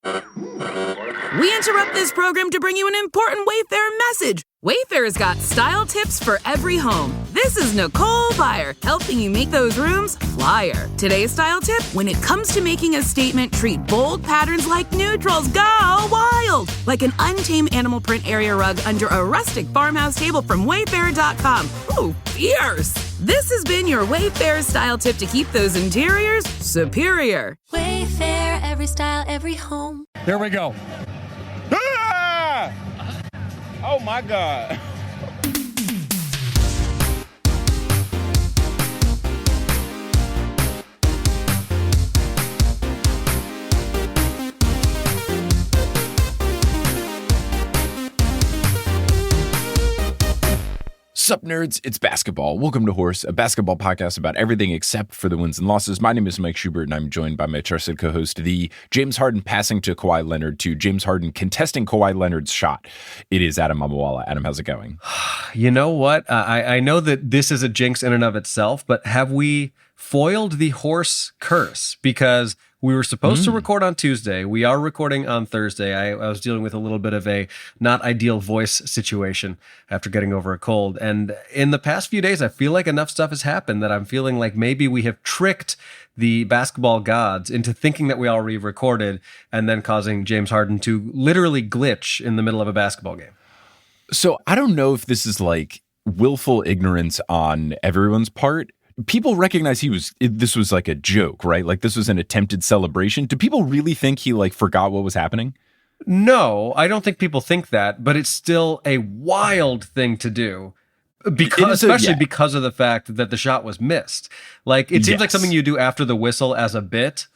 We interrupt this program to bring you an important Wayfair message. Wayfair's got style tips for every home. This is Nicole Byer, helping you make those rooms flyer. Today's style tip: when it comes to making a statement, treat bold patterns like neutrals. Go wild! Like an untamed animal print area rug under a rustic farmhouse table from Wayfair.com. Ooh, fierce! This has been your Wayfair style tip to keep those interiors superior. Wayfair, every style, every home. Here we go. Ah! Oh my God. Sup, nerds? It's basketball. Welcome to Horse, a basketball podcast about everything except for the wins and losses. My name is Mike Schubert, and I'm joined by my trusted co-host, the James Harden passing to Kawhi Leonard to James Harden contesting Kawhi Leonard's shot. It is Adam Mamawala. Adam, how's it going? You know what? I know that this is a jinx in and of itself, but have we foiled the horse curse? Because we were supposed to record on Tuesday. We are recording on Thursday. I was dealing with a little bit of a not ideal voice situation after getting over a cold. And in the past few days, I feel like enough stuff has happened that I'm feeling like maybe we have tricked the basketball gods into thinking that we already recorded and then causing James Harden to literally glitch in the middle of a basketball game. So I don't know if this is like willful ignorance on everyone's part. People recognize this was like a joke, right? Like this was an attempted celebration. Do people really think he like forgot what was happening? No, I don't think people think that, but it's still a wild thing to do. Because of the fact that the shot was missed. Like it seems like something you do after the whistle as a bit.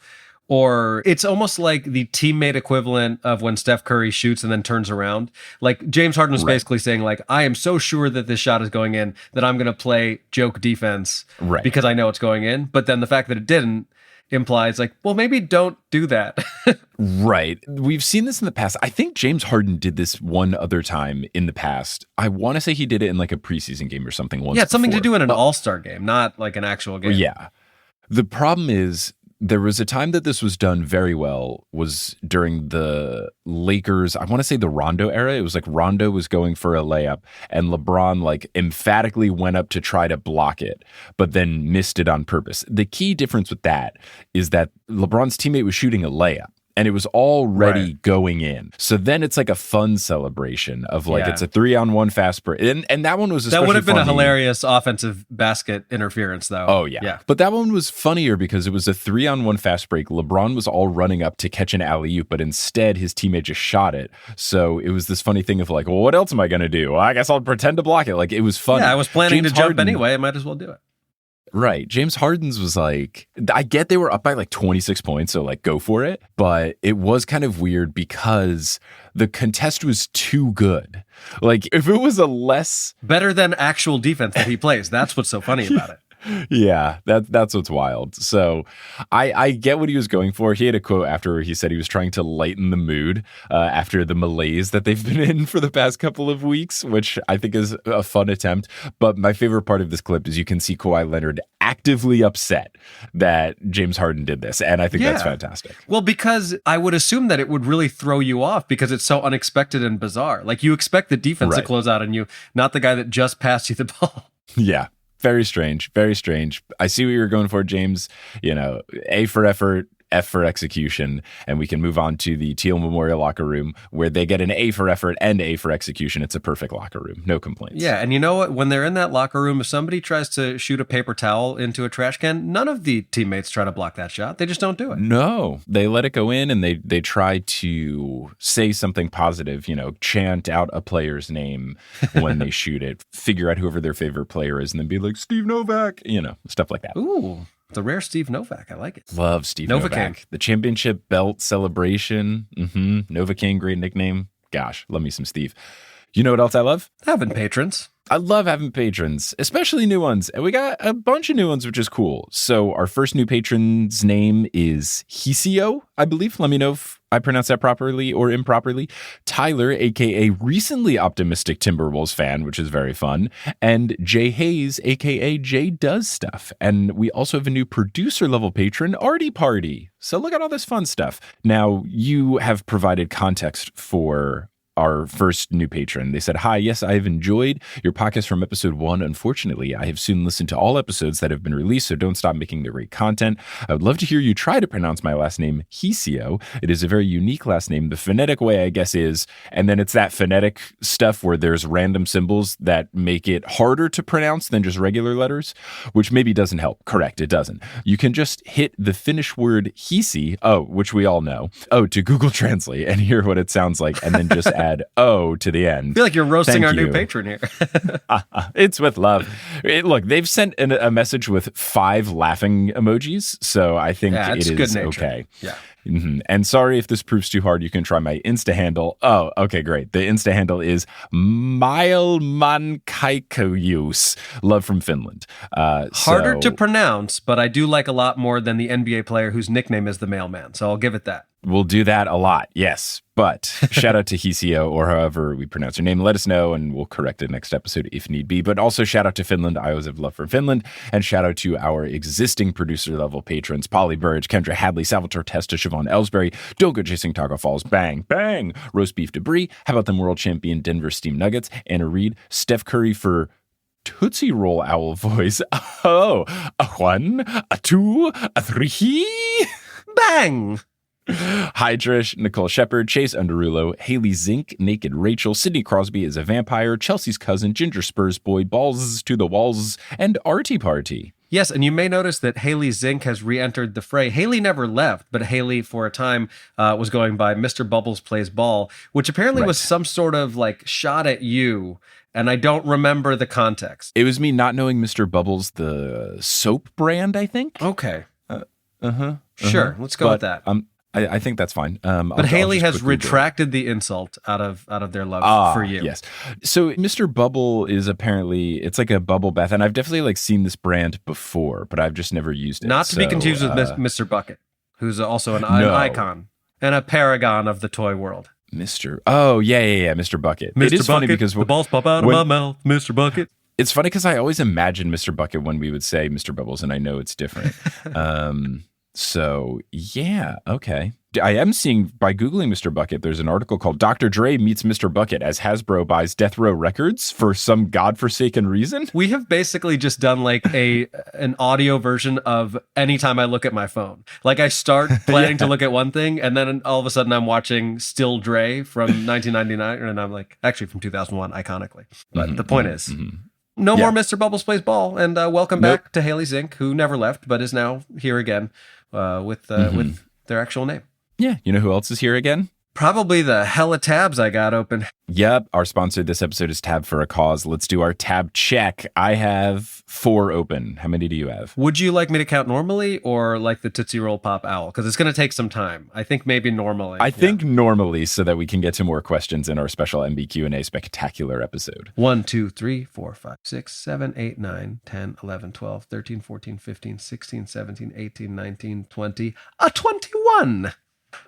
Or it's almost like the teammate equivalent of when Steph Curry shoots and then turns around. Like James Harden was basically saying, like, I am so sure that this shot is going in that I'm going to play joke defense because I know it's going in. But then the fact that it didn't implies like, well, maybe don't do that. Right. We've seen this in the past. I think James Harden did this one other time in the past. I want to say he did it in like a preseason game or something once. Yeah, it's something before. to do in an all-star game, not like an actual game. Yeah. The problem is, there was a time that this was done very well, was during the Lakers, I want to say the Rondo era. It was like Rondo was going for a layup and LeBron like emphatically went up to try to block it, but then missed it on purpose. The key difference with that is that LeBron's teammate was shooting a layup and it was already going in. So then it's like a fun celebration of like, it's a 3-on-1 fast break. And that one was especially that would have been funny. A hilarious offensive basket interference, though. Oh, yeah. But that one was funnier because it was a 3-on-1 fast break. LeBron was all running up to catch an alley-oop, but instead his teammate just shot it. So it was this funny thing of like, well, what else am I going to do? Well, I guess I'll pretend to block it. Like, it was funny. Yeah, I was planning James to jump Harden, anyway. I might as well do it. Right. James Harden's was like, I get they were up by like 26 points, so like go for it. But it was kind of weird because the contest was too good. Like if it was a less... Better than actual defense that he plays. That's what's so funny about it. Yeah, that's what's wild. So I get what he was going for. He had a quote after where he said he was trying to lighten the mood after the malaise that they've been in for the past couple of weeks, which I think is a fun attempt. But my favorite part of this clip is you can see Kawhi Leonard actively upset that James Harden did this. And I think that's fantastic. Well, because I would assume that it would really throw you off because it's so unexpected and bizarre. Like you expect the defense to close out on you, not the guy that just passed you the ball. Yeah. Very strange. Very strange. I see what you were going for, James. You know, A for effort, F for execution, and we can move on to the Teal Memorial locker room where they get an A for effort and A for execution. It's a perfect locker room. No complaints. Yeah, and you know what? When they're in that locker room, if somebody tries to shoot a paper towel into a trash can, none of the teammates try to block that shot. They just don't do it. No, they let it go in and they try to say something positive, you know, chant out a player's name when they shoot it, figure out whoever their favorite player is, and then be like, Steve Novak, you know, stuff like that. Ooh. The rare Steve Novak. I like it. Love Steve Novak. The championship belt celebration. Novakain, great nickname. Gosh, love me some Steve. You know what else I love? Having patrons. I love having patrons, especially new ones. And we got a bunch of new ones, which is cool. So our first new patron's name is Hisio, I believe. Let me know if I pronounced that properly or improperly. Tyler, aka recently optimistic Timberwolves fan, which is very fun. And Jay Hayes, aka Jay Does Stuff. And we also have a new producer level patron, Artie Party. So look at all this fun stuff. Now, you have provided context for our first new patron. They said, "Hi, yes, I have enjoyed your podcast from episode 1. Unfortunately, I have soon listened to all episodes that have been released, so don't stop making the great content. I would love to hear you try to pronounce my last name, Hisio. It is a very unique last name. The phonetic way, I guess, is," and then it's that phonetic stuff where there's random symbols that make it harder to pronounce than just regular letters, which maybe doesn't help. Correct, it doesn't. You can just hit the Finnish word hisi, which we all know, to Google Translate and hear what it sounds like, and then just add O to the end. I feel like you're roasting Thank our you. new patron here. It's with love. Look, they've sent a message with 5 laughing emojis, so I think it's it good is nature. okay. Yeah. Mm-hmm. And sorry if this proves too hard, you can try my Insta handle. Oh, okay, great. The Insta handle is Mailmankaikojus. Love from Finland. Harder to pronounce, but I do like a lot more than the NBA player whose nickname is the mailman. So I'll give it that. We'll do that a lot, yes. But shout out to Hisio, or however we pronounce your name. Let us know, and we'll correct it next episode if need be. But also shout out to Finland. I always have love for Finland. And shout out to our existing producer-level patrons, Polly Burge, Kendra Hadley, Salvatore Testa, Siobhan Ellsbury, Don't Go Chasing Taco Falls, Bang, Bang, Roast Beef Debris, How About Them World Champion Denver Steam Nuggets, Anna Reed, Steph Curry for Tootsie Roll Owl Voice. Oh, a 1, a 2, a 3. Bang! Hi, Trish, Nicole Shepard, Chase Underulo, Haley Zink, Naked Rachel, Sydney Crosby is a vampire, Chelsea's cousin, Ginger Spurs boy, Balls to the Walls, and Artie Party. Yes, and you may notice that Haley Zink has re-entered the fray. Haley never left, but Haley, for a time, was going by Mr. Bubbles Plays Ball, which apparently was some sort of like shot at you, and I don't remember the context. It was me not knowing Mr. Bubbles, the soap brand, I think. Okay. Sure, let's go with that. I think that's fine. But Haley has retracted the insult out of their love for you. Yes. So Mr. Bubble is apparently, it's like a bubble bath, and I've definitely like seen this brand before, but I've just never used it. Not to be confused with Mr. Bucket, who's also an icon and a paragon of the toy world. Mr. Mr. Bucket. Mr. It is Bucket, funny because the balls pop out of my mouth, Mr. Bucket. It's funny because I always imagine Mr. Bucket when we would say Mr. Bubbles, and I know it's different. So yeah, okay. I am seeing, by Googling Mr. Bucket, there's an article called Dr. Dre Meets Mr. Bucket as Hasbro buys Death Row Records for some godforsaken reason. We have basically just done like an audio version of Anytime I Look at My Phone. Like I start planning to look at one thing, and then all of a sudden I'm watching Still Dre from 1999, and I'm like, actually from 2001, iconically. But the point is, no more Mr. Bubbles Plays Ball, and welcome back to Haley Zink, who never left, but is now here again with their actual name. Yeah, you know who else is here again? Probably the hella tabs I got open. Yep, our sponsor this episode is Tab for a Cause. Let's do our tab check. I have 4 open. How many do you have? Would you like me to count normally or like the Tootsie Roll Pop Owl? Because it's going to take some time. I think maybe normally. I think normally, so that we can get to more questions in our special NBQ&A spectacular episode. 1, 2, 3, 4, 5, 6, 7, 8, 9, 10, 11, 12, 13, 14, 15, 16, 17, 18, 19, 20, 21.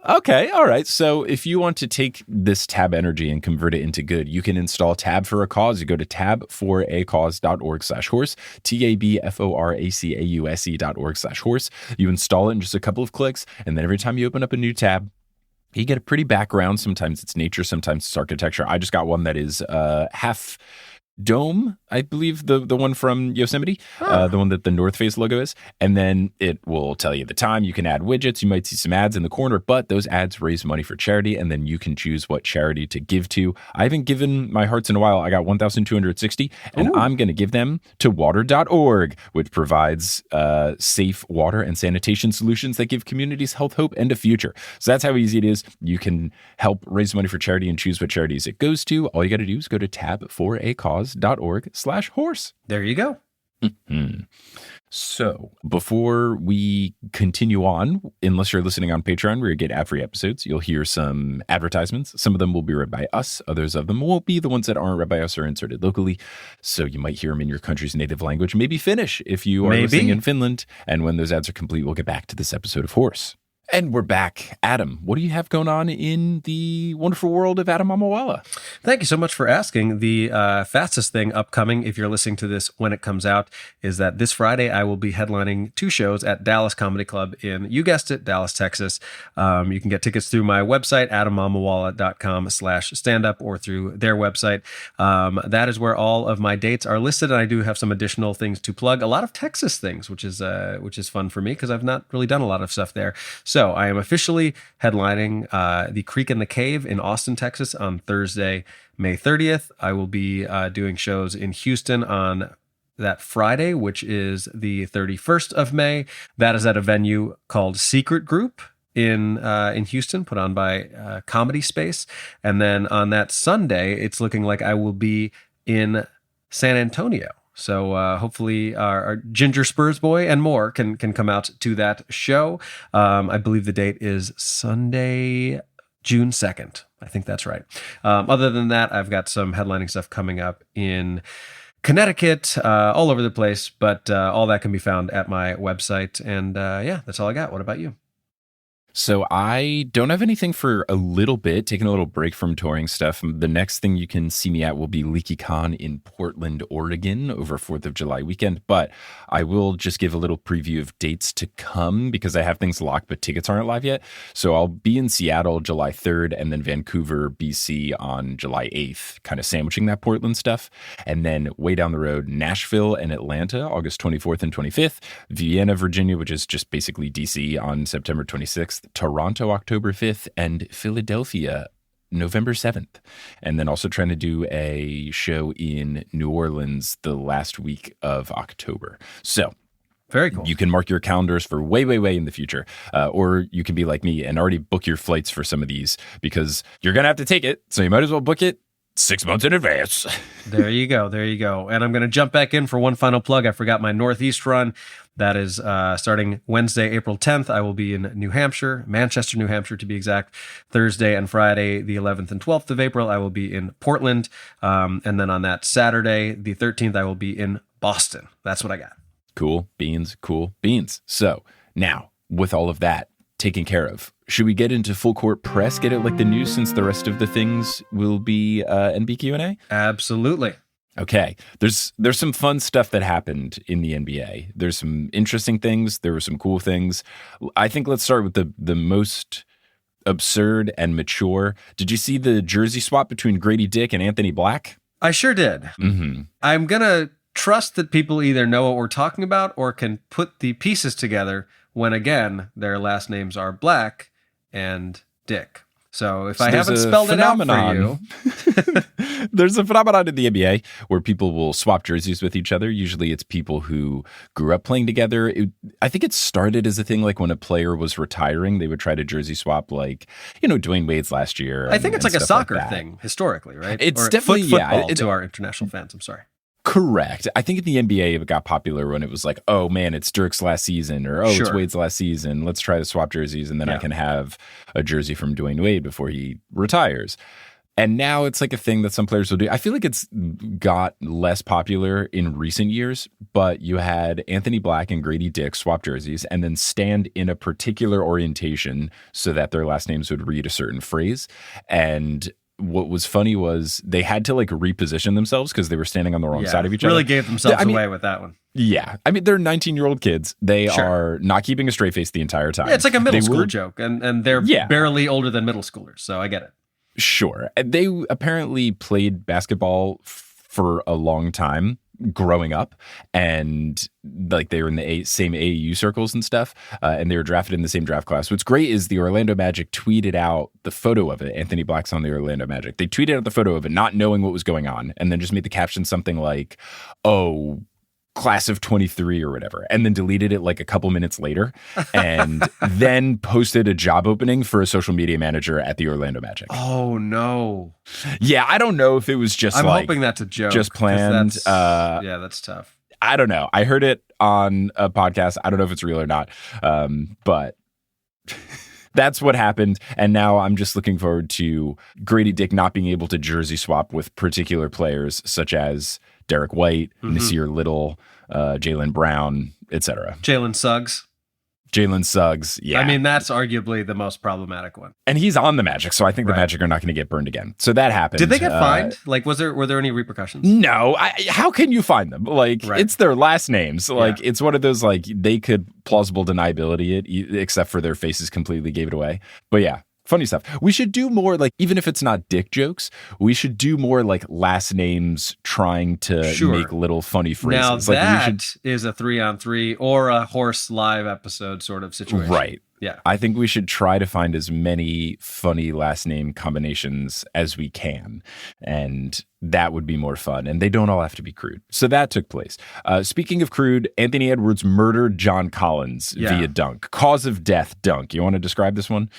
Okay, all right. So if you want to take this tab energy and convert it into good, you can install Tab for a Cause. You go to tabforacause.org/horse, tabforacause.org/horse. You install it in just a couple of clicks, and then every time you open up a new tab, you get a pretty background. Sometimes it's nature, sometimes it's architecture. I just got one that is half dome, I believe, the one from Yosemite, the one that the North Face logo is. And then it will tell you the time. You can add widgets. You might see some ads in the corner, but those ads raise money for charity, and then you can choose what charity to give to. I haven't given my hearts in a while. I got 1,260, and I'm going to give them to water.org, which provides safe water and sanitation solutions that give communities health, hope, and a future. So that's how easy it is. You can help raise money for charity and choose what charities it goes to. All you got to do is go to tabforacause.org/horse. There you go. Mm-hmm. So before we continue on, unless you're listening on Patreon where you get ad-free episodes, you'll hear some advertisements. Some of them will be read by us. Others of them won't be. The ones that aren't read by us are inserted locally. So you might hear them in your country's native language, maybe Finnish if you are listening in Finland. And when those ads are complete, we'll get back to this episode of Horse. And we're back. Adam, what do you have going on in the wonderful world of Adam Amawala? Thank you so much for asking. The fastest thing upcoming, if you're listening to this when it comes out, is that this Friday I will be headlining 2 shows at Dallas Comedy Club in, you guessed it, Dallas, Texas. You can get tickets through my website, adamamawala.com/standup, or through their website. That is where all of my dates are listed, and I do have some additional things to plug. A lot of Texas things, which is fun for me because I've not really done a lot of stuff there. So I am officially headlining the Creek and the Cave in Austin, Texas on Thursday, May 30th. I will be doing shows in Houston on that Friday, which is the 31st of May. That is at a venue called Secret Group in Houston, put on by Comedy Space. And then on that Sunday, it's looking like I will be in San Antonio. So hopefully our Ginger Spurs boy and more can come out to that show. I believe the date is Sunday, June 2nd. I think that's right. Other than that, I've got some headlining stuff coming up in Connecticut, all over the place, but all that can be found at my website. And yeah, that's all I got. What about you? So I don't have anything for a little bit, taking a little break from touring stuff. The next thing you can see me at will be LeakyCon in Portland, Oregon over 4th of July weekend. But I will just give a little preview of dates to come because I have things locked, but tickets aren't live yet. So I'll be in Seattle July 3rd and then Vancouver, BC on July 8th, kind of sandwiching that Portland stuff. And then way down the road, Nashville and Atlanta, August 24th and 25th, Vienna, Virginia, which is just basically DC on September 26th. Toronto, October 5th, and Philadelphia, November 7th. And then also trying to do a show in New Orleans the last week of October. So very cool. You can mark your calendars for way, way, way in the future. Or you can be like me and already book your flights for some of these because you're going to have to take it. So you might as well book it 6 months in advance. There you go. There you go. And I'm going to jump back in for one final plug. I forgot my Northeast run. That is starting Wednesday, April 10th. I will be in New Hampshire, Manchester, New Hampshire to be exact. Thursday and Friday, the 11th and 12th of April, I will be in Portland. And then on that Saturday, the 13th, I will be in Boston. That's what I got. Cool beans, cool beans. So now, with all of that taken care of, should we get into full court press, get it like the news, since the rest of the things will be NBQ&A? Absolutely. Okay, there's some fun stuff that happened in the NBA. There's some interesting things. There were some cool things. I think let's start with the most absurd and mature. Did you see the jersey swap between Grady Dick and Anthony Black? I sure did. Mm-hmm. I'm going to trust that people either know what we're talking about or can put the pieces together when, again, their last names are Black and Dick. So if I haven't spelled it out for you. There's a phenomenon in the NBA where people will swap jerseys with each other. Usually it's people who grew up playing together. I think it started as a thing like when a player was retiring, they would try to jersey swap, like, Dwayne Wade's last year. I think it's like a soccer thing historically, right? It's or definitely, football to our international fans. I'm sorry. Correct. I think in the NBA it got popular when it was like, oh man, it's Dirk's last season, or it's Wade's last season. Let's try to swap jerseys, and then I can have a jersey from Dwayne Wade before he retires. And now it's like a thing that some players will do. I feel like it's got less popular in recent years, but you had Anthony Black and Grady Dick swap jerseys and then stand in a particular orientation so that their last names would read a certain phrase. And what was funny was they had to like reposition themselves because they were standing on the wrong side of each other. Really gave themselves away with that one. Yeah. I mean, they're 19-year-old kids. They are not keeping a straight face the entire time. Yeah, it's like a middle school joke, and they're barely older than middle schoolers, so I get it. Sure. They apparently played basketball for a long time growing up, and like they were in the same AAU circles and stuff, and they were drafted in the same draft class. What's great is the Orlando Magic tweeted out the photo of it. Anthony Black's on the Orlando Magic. They tweeted out the photo of it, not knowing what was going on, and then just made the caption something like, oh, class of 23 or whatever, and then deleted it like a couple minutes later, and then posted a job opening for a social media manager at the Orlando Magic. Oh no. Yeah, I don't know if it was just I'm hoping that's a joke. Just planned. Yeah, that's tough. I don't know. I heard it on a podcast. I don't know if it's real or not. But that's what happened. And now I'm just looking forward to Grady Dick not being able to jersey swap with particular players such as Derek White, Nasir Little, Jaylen Brown, etc. Jalen Suggs. Jalen Suggs. Yeah. I mean, that's arguably the most problematic one. And he's on the Magic, so I think the Right. Magic are not going to get burned again. So that happened. Did they get fined? Like, were there any repercussions? No. How can you find them? Like, Right. it's their last names. Like, Yeah. it's one of those, like, they could plausible deniability it, except for their faces completely gave it away. But yeah. Funny stuff. We should do more, like, even if it's not dick jokes, we should do more, like, last names trying to Sure. make little funny phrases. Now, Like, that is a 3-on-3 or a horse live episode sort of situation. Right. Yeah. I think we should try to find as many funny last name combinations as we can. And that would be more fun. And they don't all have to be crude. So that took place. Speaking of crude, Anthony Edwards murdered John Collins via dunk. Cause of death dunk. You want to describe this one?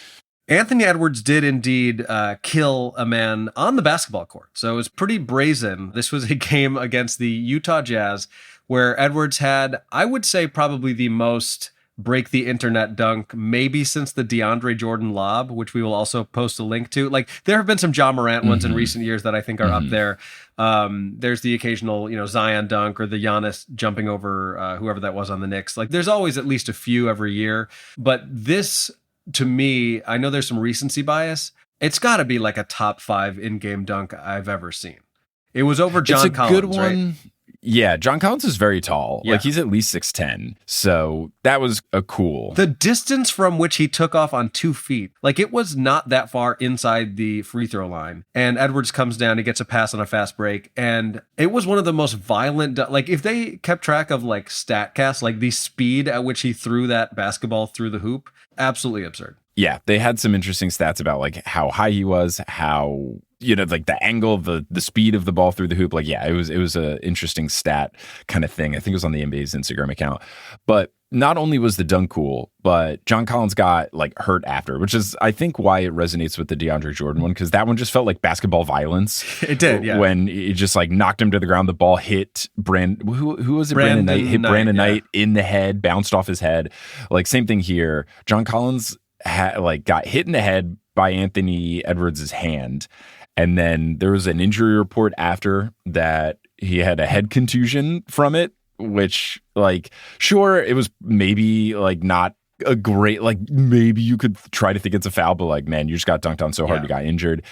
Anthony Edwards did indeed kill a man on the basketball court. So it was pretty brazen. This was a game against the Utah Jazz where Edwards had, I would say, probably the most break the internet dunk maybe since the DeAndre Jordan lob, which we will also post a link to. Like, there have been some Ja Morant ones in recent years that I think are up there. There's the occasional, Zion dunk or the Giannis jumping over whoever that was on the Knicks. Like, there's always at least a few every year. But this, to me, I know there's some recency bias. It's got to be like a top 5 in-game dunk I've ever seen. It was over John Collins, good one. right? Yeah, John Collins is very tall. Yeah. Like, he's at least 6'10". So that was a cool. The distance from which he took off on 2 feet, like, it was not that far inside the free throw line. And Edwards comes down, he gets a pass on a fast break. And it was one of the most violent, like, if they kept track of, like, StatCast, like the speed at which he threw that basketball through the hoop, absolutely absurd. Yeah, they had some interesting stats about, like, how high he was, how, like the angle, the speed of the ball through the hoop. Like, yeah, it was a interesting stat kind of thing. I think it was on the NBA's Instagram account. But not only was the dunk cool, but John Collins got, like, hurt after, which is, I think, why it resonates with the DeAndre Jordan one, because that one just felt like basketball violence. It did, yeah. When it just, like, knocked him to the ground. The ball hit who was it? Brandon Knight. Hit Brandon Knight in the head, bounced off his head. Like, same thing here. John Collins got hit in the head by Anthony Edwards' hand. And then there was an injury report after that he had a head contusion from it, which, like, sure, it was maybe, like, not a great, like, maybe you could try to think it's a foul, but, like, man, you just got dunked on so hard you got injured.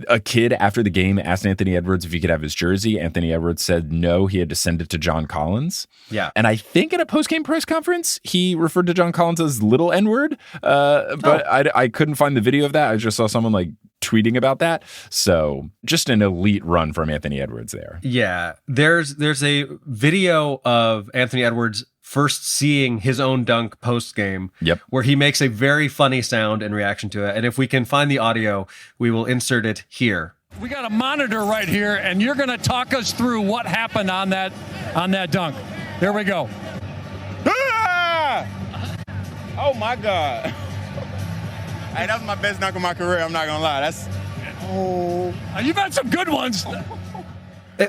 A kid after the game asked Anthony Edwards if he could have his jersey. Anthony Edwards said no, he had to send it to John Collins. Yeah. And I think at a post-game press conference, he referred to John Collins as little N-word. But I couldn't find the video of that. I just saw someone, like, tweeting about that. So just an elite run from Anthony Edwards there. Yeah. There's a video of Anthony Edwards first seeing his own dunk post game, where he makes a very funny sound in reaction to it. And if we can find the audio, we will insert it here. We got a monitor right here, and you're going to talk us through what happened on that dunk. There we go. Ah! Oh my God. Hey, that was my best dunk of my career. I'm not gonna lie. You've had some good ones.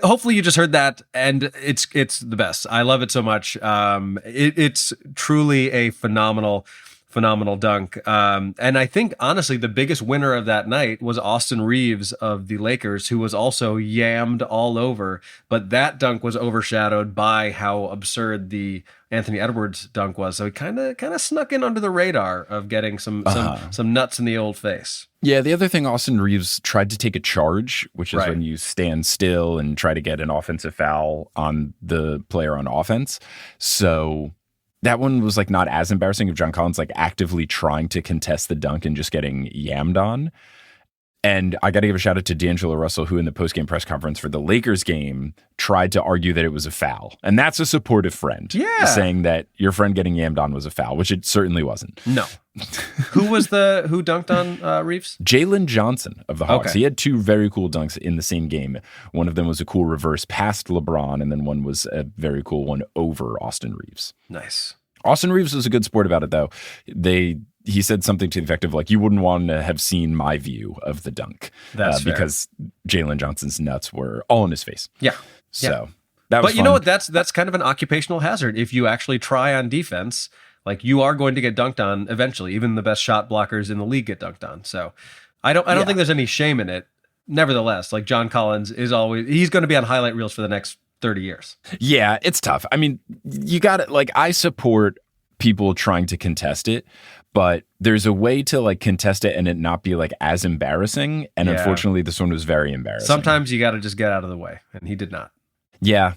Hopefully you just heard that, and it's the best. I love it so much. It's truly a phenomenal dunk. And I think, honestly, the biggest winner of that night was Austin Reeves of the Lakers, who was also yammed all over. But that dunk was overshadowed by how absurd the Anthony Edwards dunk was. So he kind of snuck in under the radar of getting some nuts in the old face. Yeah, the other thing, Austin Reeves tried to take a charge, which is Right. when you stand still and try to get an offensive foul on the player on offense. So that one was, like, not as embarrassing of John Collins, like, actively trying to contest the dunk and just getting yammed on. And I got to give a shout out to D'Angelo Russell, who in the post-game press conference for the Lakers game tried to argue that it was a foul. And that's a supportive friend. Yeah. Saying that your friend getting yammed on was a foul, which it certainly wasn't. No. Who dunked on Reeves? Jalen Johnson of the Hawks. Okay. He had 2 very cool dunks in the same game. One of them was a cool reverse past LeBron, and then one was a very cool one over Austin Reeves. Nice. Austin Reeves was a good sport about it, though. He said something to the effect of, like, you wouldn't want to have seen my view of the dunk. That's fair. Because Jalen Johnson's nuts were all in his face. Yeah. So that was But you know fun. what? That's kind of an occupational hazard. If you actually try on defense, like, you are going to get dunked on eventually. Even the best shot blockers in the league get dunked on. So I don't think there's any shame in it. Nevertheless, like, John Collins he's going to be on highlight reels for the next 30 years. Yeah, it's tough. I mean, you got it. Like, I support people trying to contest it, but there's a way to like contest it and it not be like as embarrassing. And unfortunately, this one was very embarrassing. Sometimes you got to just get out of the way, and he did not. Yeah.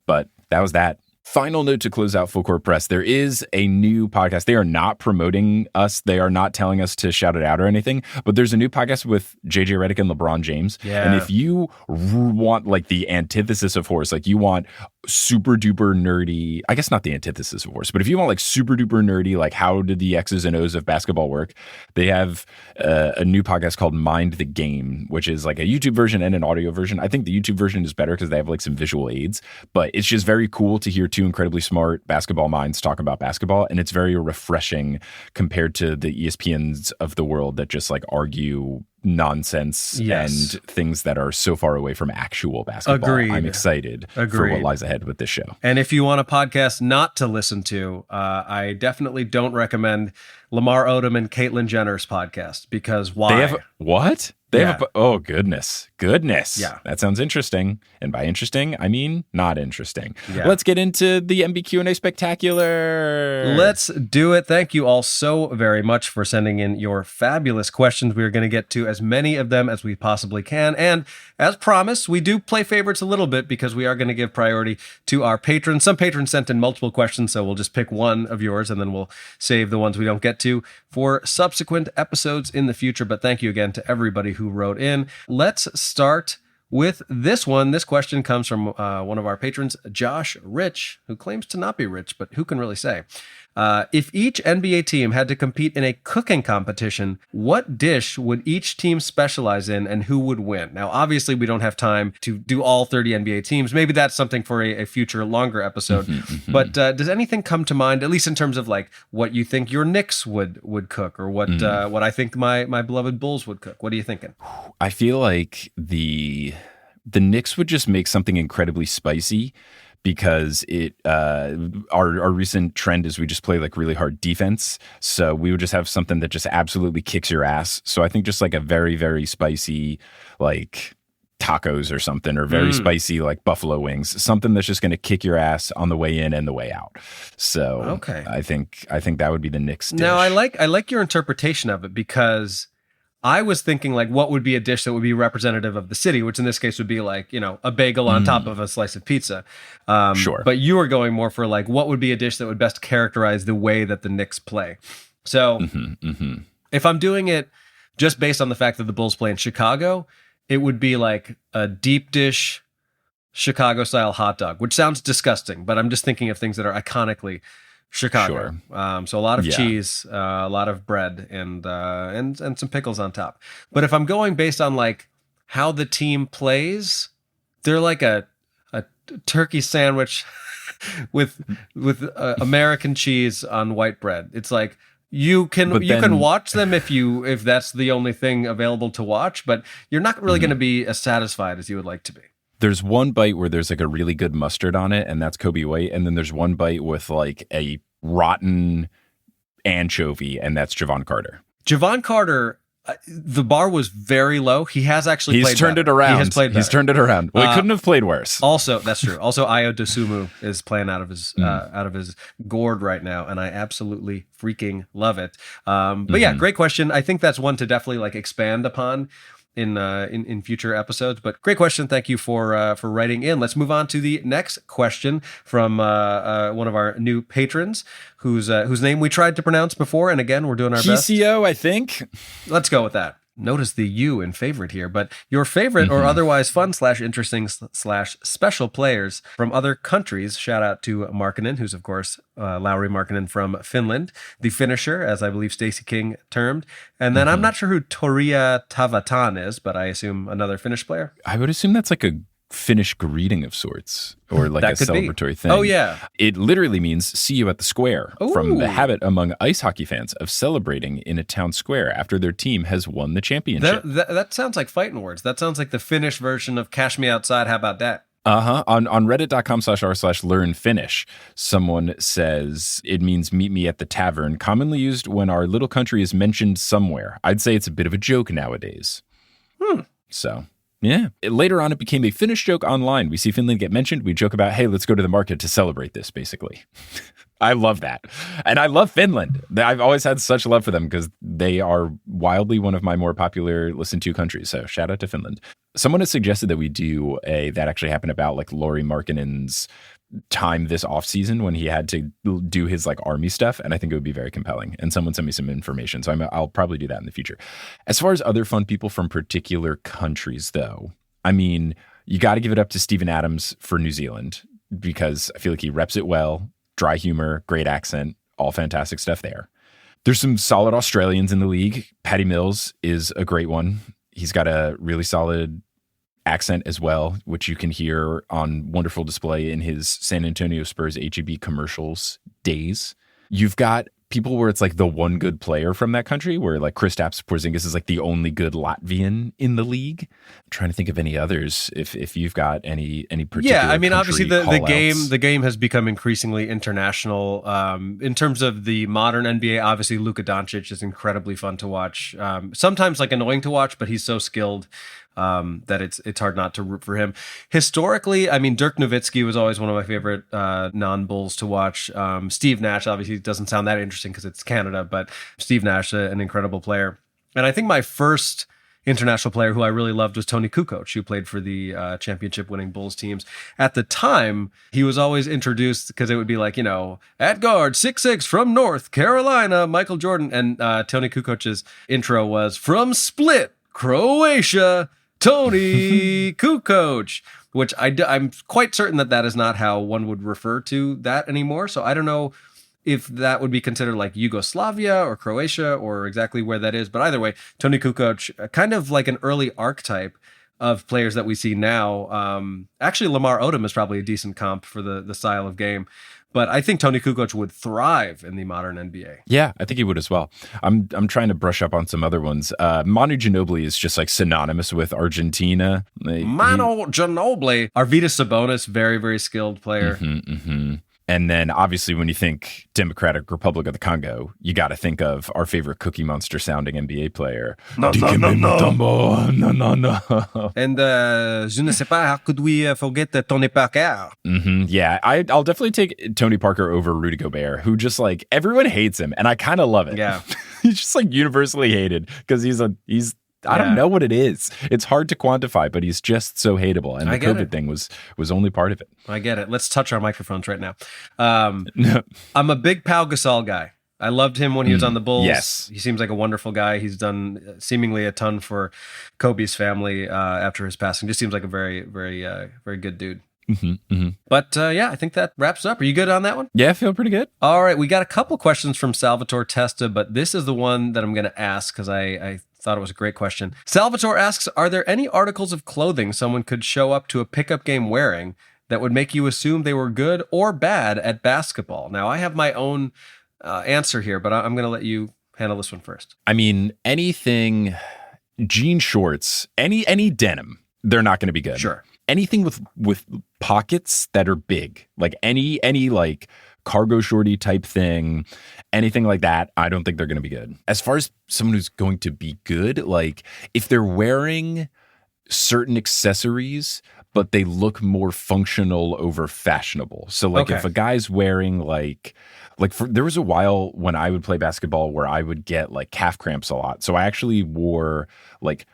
But that was that. Final note to close out Full Court Press. There is a new podcast. They are not promoting us. They are not telling us to shout it out or anything, but there's a new podcast with JJ Redick and LeBron James. Yeah. And if you want like the antithesis of horse, like you want super duper nerdy, I guess not the antithesis of horse, but if you want like super duper nerdy, like how did the X's and O's of basketball work, they have a new podcast called Mind the Game, which is like a YouTube version and an audio version. I think the YouTube version is better because they have like some visual aids, but it's just very cool to hear two incredibly smart basketball minds talk about basketball. And it's very refreshing compared to the ESPNs of the world that just like argue nonsense and things that are so far away from actual basketball. Agreed. I'm excited for what lies ahead with this show. And if you want a podcast not to listen to, I definitely don't recommend Lamar Odom and Caitlyn Jenner's podcast, because why? They have what? They Yeah. have oh goodness. Yeah. That sounds interesting. And by interesting, I mean not interesting. Yeah. Let's get into the NBQ&A Spectacular. Let's do it. Thank you all so very much for sending in your fabulous questions. We are going to get to as many of them as we possibly can. And as promised, we do play favorites a little bit because we are going to give priority to our patrons. Some patrons sent in multiple questions, so we'll just pick one of yours and then we'll save the ones we don't get to for subsequent episodes in the future. But thank you again to everybody who wrote in. Let's start with this one. This question comes from one of our patrons, Josh Rich, who claims to not be rich, but who can really say? If each NBA team had to compete in a cooking competition, what dish would each team specialize in and who would win? Now, obviously, we don't have time to do all 30 NBA teams. Maybe that's something for a future longer episode. But does anything come to mind, at least in terms of like what you think your Knicks would cook, or what I think my beloved Bulls would cook? What are you thinking? I feel like the Knicks would just make something incredibly spicy, because it our recent trend is we just play like really hard defense. So we would just have something that just absolutely kicks your ass. So I think just like a very, very spicy like tacos or something, or very spicy like buffalo wings, something that's just going to kick your ass on the way in and the way out. So okay. I think that would be the Knicks dish. Now I like your interpretation of it, because I was thinking like what would be a dish that would be representative of the city, which in this case would be like, you know, a bagel on top of a slice of pizza. Sure. But you were going more for like what would be a dish that would best characterize the way that the Knicks play. So if I'm doing it just based on the fact that the Bulls play in Chicago, it would be like a deep dish Chicago style hot dog, which sounds disgusting, but I'm just thinking of things that are iconically Chicago. Sure. So a lot of cheese, a lot of bread, and some pickles on top. But if I'm going based on like how the team plays, they're like a turkey sandwich with American cheese on white bread. It's like you can watch them if that's the only thing available to watch, but you're not really going to be as satisfied as you would like to be. There's one bite where there's like a really good mustard on it, and that's Kobe White. And then there's one bite with like a rotten anchovy, and that's Javon Carter. Javon Carter, the bar was very low. He has actually played turned better. it around. He has played better. He's turned it around. Well, he couldn't have played worse. Also, that's true. Also, Ayo Dosunmu is playing out of his gourd right now, and I absolutely freaking love it. But yeah, great question. I think that's one to definitely like expand upon in future episodes. But great question. Thank you for writing in. Let's move on to the next question from one of our new patrons, whose name we tried to pronounce before, and again we're doing our best. PCO, I think. Let's go with that. Notice the U in favorite here, but your favorite or otherwise fun / interesting / special players from other countries. Shout out to Markkanen, who's of course Lauri Markkanen from Finland, the finisher, as I believe Stacey King termed. And then I'm not sure who Toria Tavataan is, but I assume another Finnish player. I would assume that's like a Finnish greeting of sorts, or like a celebratory thing. Oh yeah, it literally means "see you at the square." Ooh. From the habit among ice hockey fans of celebrating in a town square after their team has won the championship. That sounds like fighting words. That sounds like the Finnish version of "Cash me outside." How about that? On reddit.com/r/learnfinnish, someone says it means meet me at the tavern, commonly used when our little country is mentioned somewhere. I'd say it's a bit of a joke nowadays. So Yeah. Later on, it became a Finnish joke online. We see Finland get mentioned. We joke about, hey, let's go to the market to celebrate this, basically. I love that. And I love Finland. I've always had such love for them because they are wildly one of my more popular listened to countries. So shout out to Finland. Someone has suggested that we do that actually happened about like Lauri Markkanen's time this off season when he had to do his like army stuff. And I think it would be very compelling. And someone sent me some information. So I'll probably do that in the future. As far as other fun people from particular countries, though, I mean, you got to give it up to Steven Adams for New Zealand because I feel like he reps it well. Dry humor, great accent, all fantastic stuff there. There's some solid Australians in the league. Paddy Mills is a great one. He's got a really solid accent as well, which you can hear on wonderful display in his San Antonio Spurs HEB commercials days. You've got people where it's like the one good player from that country, where like Kristaps Porzingis is like the only good Latvian in the league. I'm trying to think of any others if you've got any particular. Yeah, I mean, obviously the the game has become increasingly international. In terms of the modern NBA, obviously Luka Doncic is incredibly fun to watch. Sometimes like annoying to watch, but he's so skilled that it's hard not to root for him. Historically, I mean, Dirk Nowitzki was always one of my favorite non-Bulls to watch. Steve Nash obviously doesn't sound that interesting because it's Canada, but Steve Nash, an incredible player. And I think my first international player who I really loved was Tony Kukoc, who played for the championship-winning Bulls teams. At the time, he was always introduced because it would be like, at guard, 6'6" from North Carolina, Michael Jordan. And Tony Kukoc's intro was from Split, Croatia, Tony Kukoc, which I'm quite certain that is not how one would refer to that anymore. So I don't know if that would be considered like Yugoslavia or Croatia or exactly where that is. But either way, Tony Kukoc, kind of like an early archetype of players that we see now. Actually, Lamar Odom is probably a decent comp for the style of game. But I think Tony Kukoc would thrive in the modern NBA. Yeah, I think he would as well. I'm trying to brush up on some other ones. Manu Ginobili is just like synonymous with Argentina. Manu Ginobili. Arvydas Sabonis, very, very skilled player. And then obviously when you think Democratic Republic of the Congo, you got to think of our favorite Cookie Monster sounding NBA player. No. And je ne sais pas, how could we forget Tony Parker? Yeah, I'll definitely take Tony Parker over Rudy Gobert, who just like everyone hates him. And I kind of love it. Yeah. He's just like universally hated because he's I don't know what it is. It's hard to quantify, but he's just so hateable. And the COVID thing was only part of it. I get it. Let's touch our microphones right now. I'm a big Pau Gasol guy. I loved him when he was on the Bulls. Yes. He seems like a wonderful guy. He's done seemingly a ton for Kobe's family after his passing. Just seems like a very, very, very good dude. But yeah, I think that wraps up. Are you good on that one? Yeah, I feel pretty good. All right. We got a couple questions from Salvatore Testa, but this is the one that I'm going to ask because I thought it was a great question. Salvatore asks, are there any articles of clothing someone could show up to a pickup game wearing that would make you assume they were good or bad at basketball? Now, I have my own answer here, but I'm going to let you handle this one first. I mean, anything, jean shorts, any denim, they're not going to be good. Sure. Anything with pockets that are big, like any like cargo shorty type thing, anything like that, I don't think they're going to be good. As far as someone who's going to be good, like if they're wearing certain accessories, but they look more functional over fashionable. So like if a guy's wearing there was a while when I would play basketball where I would get like calf cramps a lot. So I actually wore like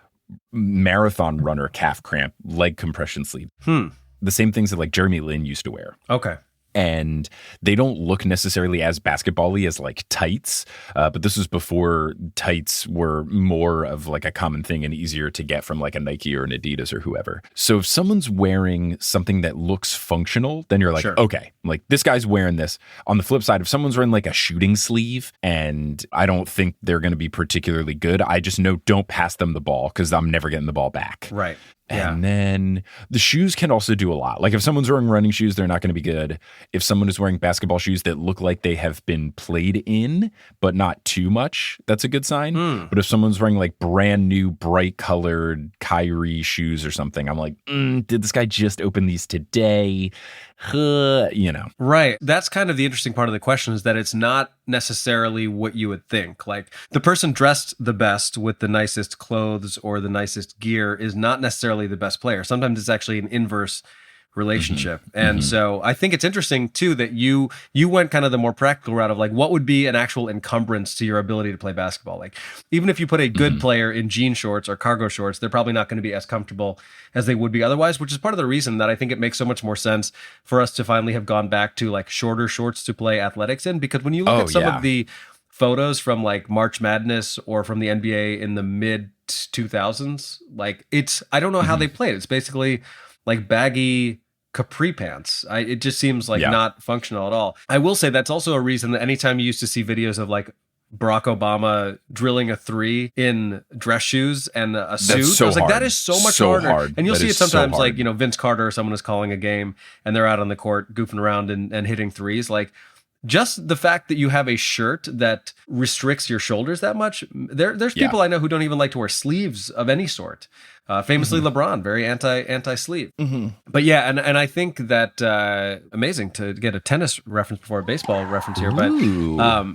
marathon runner calf cramp leg compression sleeve. The same things that like Jeremy Lin used to wear. Okay. And they don't look necessarily as basketball-y as like tights, but this was before tights were more of like a common thing and easier to get from like a Nike or an Adidas or whoever. So if someone's wearing something that looks functional, then you're like, okay, like this guy's wearing this. On the flip side, if someone's wearing like a shooting sleeve and I don't think they're going to be particularly good, I just know don't pass them the ball because I'm never getting the ball back. Right. And then the shoes can also do a lot. Like if someone's wearing running shoes, they're not going to be good. if someone is wearing basketball shoes that look like they have been played in, but not too much, that's a good sign. But if someone's wearing like brand new, bright colored Kyrie shoes or something, I'm like, did this guy just open these today? You know. Right. That's kind of the interesting part of the question, is that it's not necessarily what you would think. Like, the person dressed the best with the nicest clothes or the nicest gear is not necessarily the best player. Sometimes it's actually an inverse relationship. And so I think it's interesting too that you went kind of the more practical route of like, what would be an actual encumbrance to your ability to play basketball? Like, even if you put a good player in jean shorts or cargo shorts, they're probably not going to be as comfortable as they would be otherwise, which is part of the reason that I think it makes so much more sense for us to finally have gone back to like shorter shorts to play athletics in. Because when you look at some of the photos from like March Madness or from the NBA in the mid 2000s, like, it's, I don't know how they played. It's basically like baggy capri pants. It just seems like not functional at all. I will say that's also a reason that anytime you used to see videos of like Barack Obama drilling a three in dress shoes and a suit, so I was like, hard. that is so much So harder. hard. And you'll That see it is so sometimes, hard. like, you know, Vince Carter or someone is calling a game and they're out on the court goofing around and hitting threes. Like, just the fact that you have a shirt that restricts your shoulders that much. There's people I know who don't even like to wear sleeves of any sort. Famously, LeBron, very anti sleeve. But yeah, and I think that amazing to get a tennis reference before a baseball reference here. But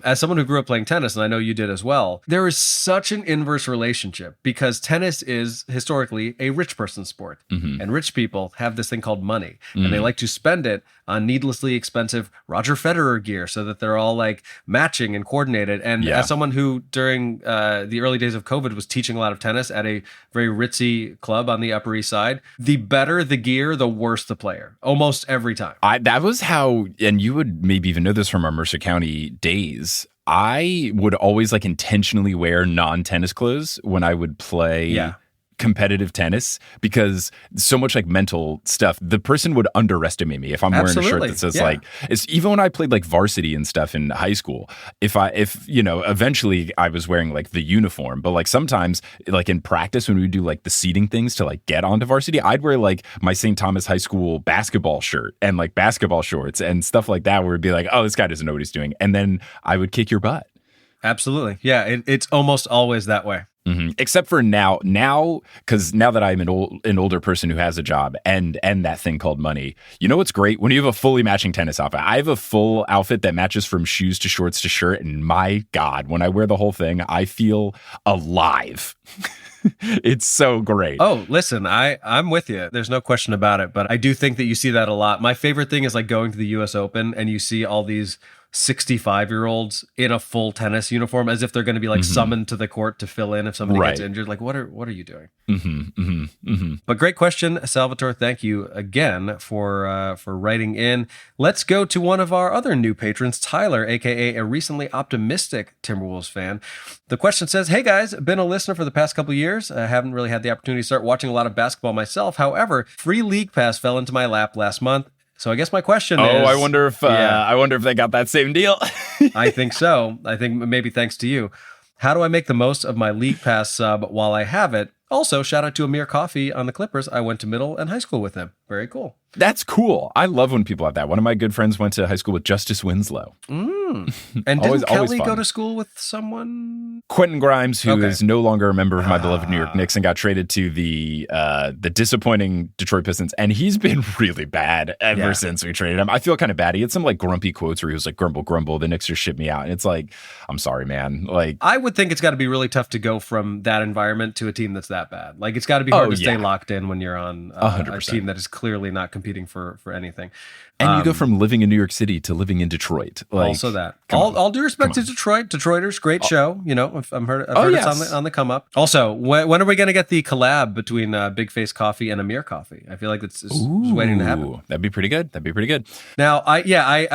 as someone who grew up playing tennis, and I know you did as well, there is such an inverse relationship because tennis is historically a rich person's sport, and rich people have this thing called money, and they like to spend it on needlessly expensive Roger Federer gear so that they're all like matching and coordinated. And as someone who during the early days of COVID was teaching a lot of tennis at a very ritzy club on the Upper East Side, the better the gear, the worse the player, almost every time. That was how, and you would maybe even know this from our Mercer County days, I would always like intentionally wear non-tennis clothes when I would play competitive tennis, because so much like mental stuff, the person would underestimate me if I'm wearing a shirt that says like, it's even when I played like varsity and stuff in high school, if you know, eventually I was wearing like the uniform, but like sometimes like in practice when we do like the seating things to like get onto varsity, I'd wear like my St. Thomas High School basketball shirt and like basketball shorts and stuff like that, where it'd be like, oh, this guy doesn't know what he's doing. And then I would kick your butt. Absolutely. Yeah, it's almost always that way. Except for now, because now that I'm an older person who has a job and that thing called money, you know what's great? When you have a fully matching tennis outfit. I have a full outfit that matches from shoes to shorts to shirt, and my God, when I wear the whole thing, I feel alive. It's so great. Oh, listen, I'm with you. There's no question about it, but I do think that you see that a lot. My favorite thing is like going to the US Open and you see all these 65-year-olds in a full tennis uniform as if they're going to be like summoned to the court to fill in if somebody gets injured. Like, what are you doing? But great question, Salvatore. Thank you again for writing in. Let's go to one of our other new patrons, Tyler, aka a recently optimistic Timberwolves fan. The question says, "Hey guys, been a listener for the past couple of years. I haven't really had the opportunity to start watching a lot of basketball myself. However, free league pass fell into my lap last month. So I guess my question is... I wonder if they got that same deal. I think so. I think maybe thanks to you. How do I make the most of my league pass sub while I have it? Also, shout out to Amir Coffey on the Clippers. I went to middle and high school with him. Very cool. That's cool. I love when people have that. One of my good friends went to high school with Justice Winslow. And didn't Kelly go to school with someone? Quentin Grimes, who is no longer a member of my beloved New York Knicks and got traded to the disappointing Detroit Pistons. And he's been really bad ever since we traded him. I feel kind of bad. He had some like grumpy quotes where he was like, grumble, grumble. The Knicks just shipped me out. And it's like, I'm sorry, man. Like, I would think it's got to be really tough to go from that environment to a team that's that bad. Like, it's got to be hard to stay locked in when you're on a team that is clearly not competing for anything. And you go from living in New York City to living in Detroit. Like, also that. All due respect to Detroit. Detroiters, great show. You know, I've heard it's on the come up. Also, when are we going to get the collab between Big Face Coffee and Amir Coffee? I feel like it's waiting to happen. That'd be pretty good. Now, I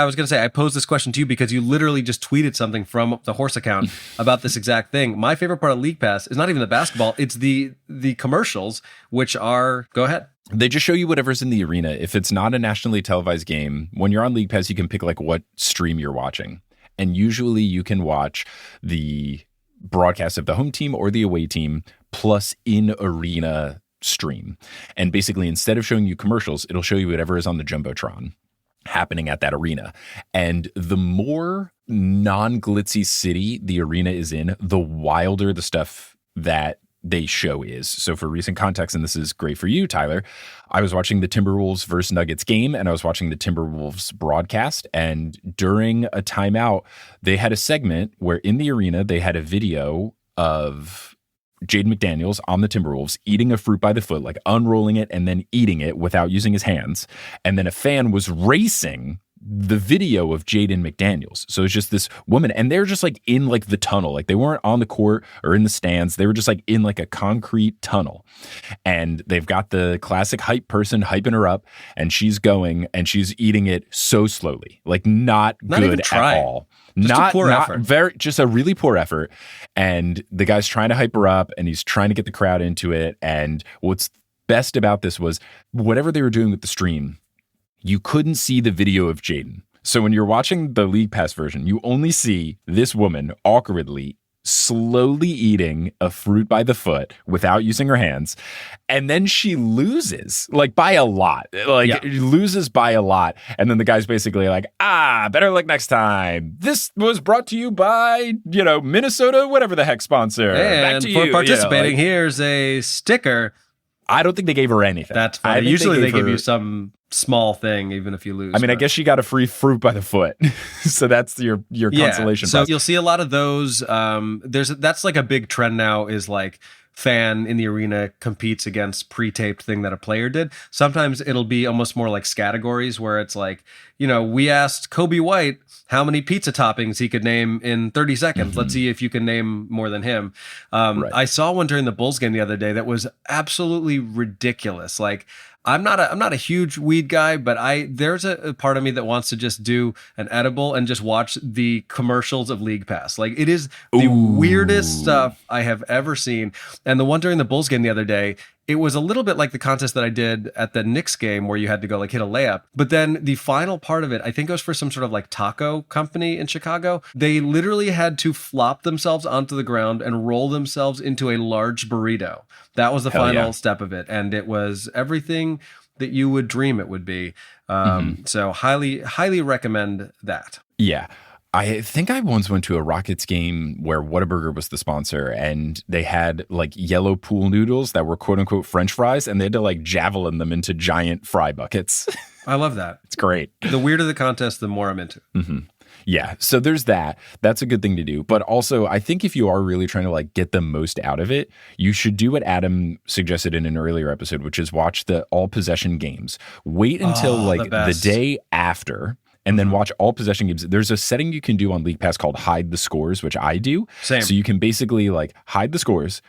was going to say, I posed this question to you because you literally just tweeted something from the horse account about this exact thing. My favorite part of League Pass is not even the basketball. It's the commercials, which are, go ahead. They just show you whatever's in the arena. If it's not a nationally televised game, when you're on League Pass, you can pick like what stream you're watching. And usually you can watch the broadcast of the home team or the away team plus in arena stream. And basically, instead of showing you commercials, it'll show you whatever is on the Jumbotron. happening at that arena. And the more non-glitzy city the arena is in, the wilder the stuff that they show is. So for recent context, and this is great for you, Tyler, I was watching the Timberwolves versus Nuggets game, and I was watching the Timberwolves broadcast, and during a timeout, they had a segment where in the arena, they had a video of Jaden McDaniels on the Timberwolves eating a fruit by the foot, like unrolling it and then eating it without using his hands. And then a fan was racing the video of Jaden McDaniels. So it's just this woman, and they're just like in like the tunnel. Like they weren't on the court or in the stands. They were just like in like a concrete tunnel. And they've got the classic hype person hyping her up, and she's going and she's eating it so slowly, like not good at all. Just a really poor effort. And the guy's trying to hype her up, and he's trying to get the crowd into it. And what's best about this was whatever they were doing with the stream, you couldn't see the video of Jaden. So when you're watching the League Pass version, you only see this woman awkwardly, slowly eating a fruit by the foot without using her hands. And then she loses, like by a lot, loses by a lot. And then the guy's basically like, better luck next time. This was brought to you by, Minnesota, whatever the heck sponsor. And back to for you. participating, here's a sticker. I don't think they gave her anything. That's funny. Usually they give you some small thing, even if you lose. I guess she got a free fruit by the foot. So that's your consolation so prize. You'll see a lot of those. That's like a big trend now, is like fan in the arena competes against pre-taped thing that a player did. Sometimes it'll be almost more like categories where it's like, we asked Kobe White how many pizza toppings he could name in 30 seconds. Let's see if you can name more than him. Right. I saw one during the Bulls game the other day that was absolutely ridiculous. Like, I'm not a huge weed guy, but there's a part of me that wants to just do an edible and just watch the commercials of League Pass. Like, it is the weirdest stuff I have ever seen. And the one during the Bulls game the other day, it was a little bit like the contest that I did at the Knicks game where you had to go like hit a layup. But then the final part of it, I think it was for some sort of like taco company in Chicago. They literally had to flop themselves onto the ground and roll themselves into a large burrito. That was the final step of it. And it was everything that you would dream it would be. So highly, highly recommend that. Yeah. I think I once went to a Rockets game where Whataburger was the sponsor, and they had like yellow pool noodles that were quote unquote French fries, and they had to like javelin them into giant fry buckets. I love that. It's great. The weirder the contest, the more I'm into. Yeah. So there's that. That's a good thing to do. But also, I think if you are really trying to like get the most out of it, you should do what Adam suggested in an earlier episode, which is watch the all possession games. Wait until the day after, and then watch all possession games. There's a setting you can do on League Pass called hide the scores, which I do. Same. So you can basically like hide the scores,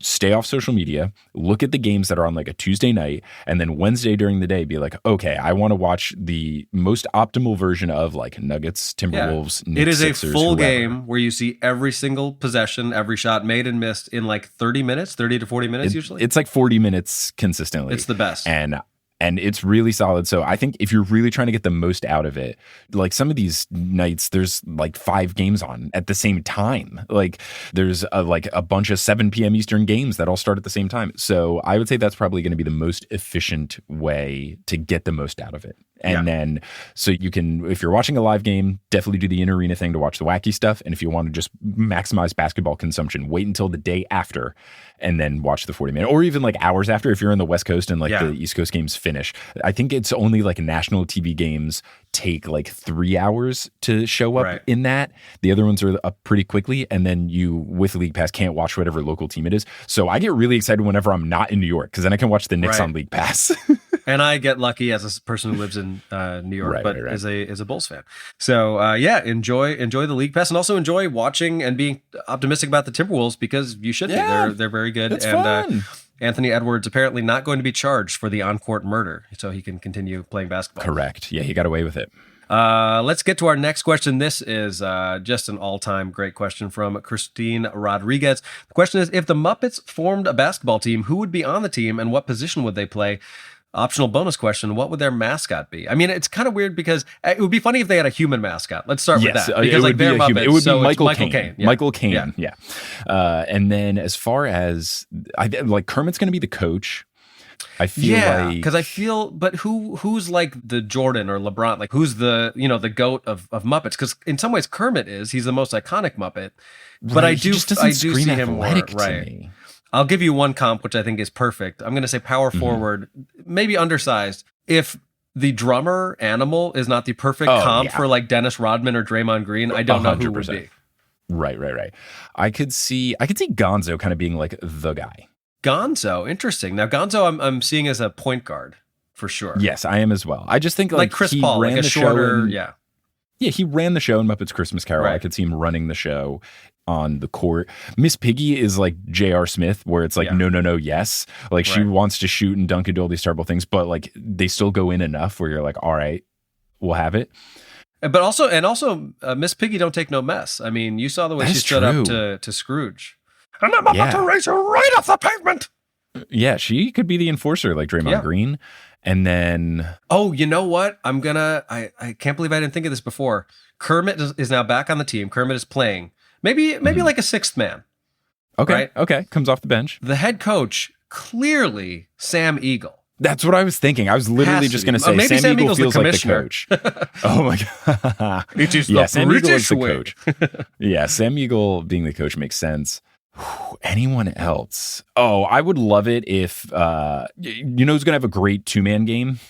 stay off social media, look at the games that are on like a Tuesday night, and then Wednesday during the day be like, okay, I want to watch the most optimal version of like Nuggets, Timberwolves, Knicks, it is Sixers, a full whoever. game where you see every single possession, every shot made and missed in like 30 to 40 minutes usually. It's like 40 minutes consistently. It's the best. And it's really solid. So I think if you're really trying to get the most out of it, like some of these nights, there's like 5 games on at the same time. Like there's a bunch of 7 p.m. Eastern games that all start at the same time. So I would say that's probably going to be the most efficient way to get the most out of it. And then, so you can, if you're watching a live game, definitely do the in-arena thing to watch the wacky stuff. And if you want to just maximize basketball consumption, wait until the day after and then watch the 40-minute, or even like hours after if you're in the West Coast and like the East Coast games finish. I think it's only like national TV games take like 3 hours to show up in that. The other ones are up pretty quickly. And then you, with League Pass, can't watch whatever local team it is. So I get really excited whenever I'm not in New York, because then I can watch the Knicks on League Pass. And I get lucky as a person who lives in New York, but as a Bulls fan. So enjoy the League Pass, and also enjoy watching and being optimistic about the Timberwolves, because you should be. They're very good. It's fun. Anthony Edwards apparently not going to be charged for the on-court murder, so he can continue playing basketball. Correct. Yeah, he got away with it. Let's get to our next question. This is just an all-time great question from Christine Rodriguez. The question is, if the Muppets formed a basketball team, who would be on the team and what position would they play? Optional bonus question, what would their mascot be? I mean, it's kind of weird because it would be funny if they had a human mascot. Let's start with that. Because like they're Muppets, it would be so Michael Caine. Yeah. Michael Caine, yeah. And then as far as, like Kermit's going to be the coach. I feel like because but who's like the Jordan or LeBron? Like who's the the GOAT of Muppets? Because in some ways Kermit he's the most iconic Muppet. But right, I do see him more to me. I'll give you one comp which I think is perfect. I'm going to say power forward, maybe undersized. If the drummer Animal is not the perfect comp for like Dennis Rodman or Draymond Green, I don't know who would be. Right. I could see Gonzo kind of being like the guy. Gonzo, interesting. Now Gonzo, I'm seeing as a point guard for sure. Yes, I am as well. I just think like Chris he Paul, ran like a the shorter, show yeah, he ran the show in Muppets Christmas Carol. Right. I could see him running the show on the court. Miss Piggy is like J.R. Smith, where it's like no, yes. Like she wants to shoot and dunk and do all these terrible things, but like they still go in enough where you're like, all right, we'll have it. But also, Miss Piggy don't take no mess. I mean, you saw the way she stood up to Scrooge. And I'm about to race her right off the pavement. Yeah, she could be the enforcer like Draymond Green. And then... Oh, you know what? I can't believe I didn't think of this before. Kermit is now back on the team. Kermit is playing. Maybe like a sixth man. Okay, right? Okay. Comes off the bench. The head coach, clearly Sam Eagle. That's what I was thinking. I was literally just going to say maybe Sam Eagle Eagle's feels the like the coach. Oh my God. It is Sam Eagle is the way. coach. Yeah, Sam Eagle being the coach makes sense. Anyone else? Oh, I would love it if, who's going to have a great two-man game?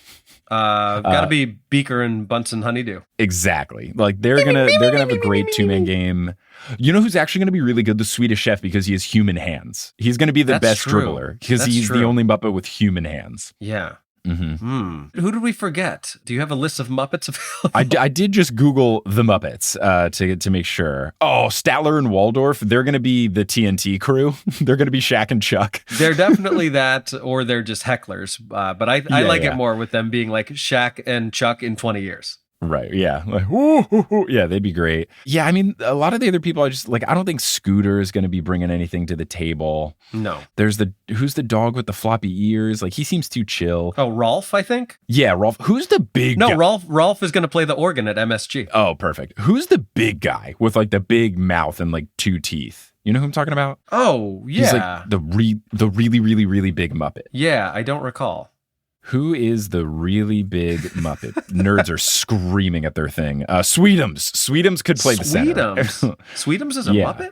Gotta be Beaker and Bunsen Honeydew. Exactly. Like they're gonna have a great two-man game. You know who's actually gonna be really good? The Swedish Chef, because he has human hands. He's gonna be the best dribbler because he's the only Muppet with human hands. Yeah. Who did we forget? Do you have a list of Muppets available? I did just Google the Muppets to make sure. Oh, Statler and Waldorf, they're going to be the TNT crew. They're going to be Shaq and Chuck. They're definitely that, or they're just hecklers. But I like it more with them being like Shaq and Chuck in 20 years. Right. Yeah. Like, woo. Yeah, they'd be great. Yeah. I mean, a lot of the other people I just like, I don't think Scooter is going to be bringing anything to the table. No. Who's the dog with the floppy ears? Like he seems too chill. Oh, Rolf, I think. Yeah. Rolf. Who's the big guy? Rolf is going to play the organ at MSG. Oh, perfect. Who's the big guy with like the big mouth and like two teeth? You know who I'm talking about? Oh, yeah. He's like the really, really, really big Muppet. Yeah. I don't recall. Who is the really big Muppet? Nerds are screaming at their thing. Sweetums. Sweetums could play the center. Sweetums is a Muppet?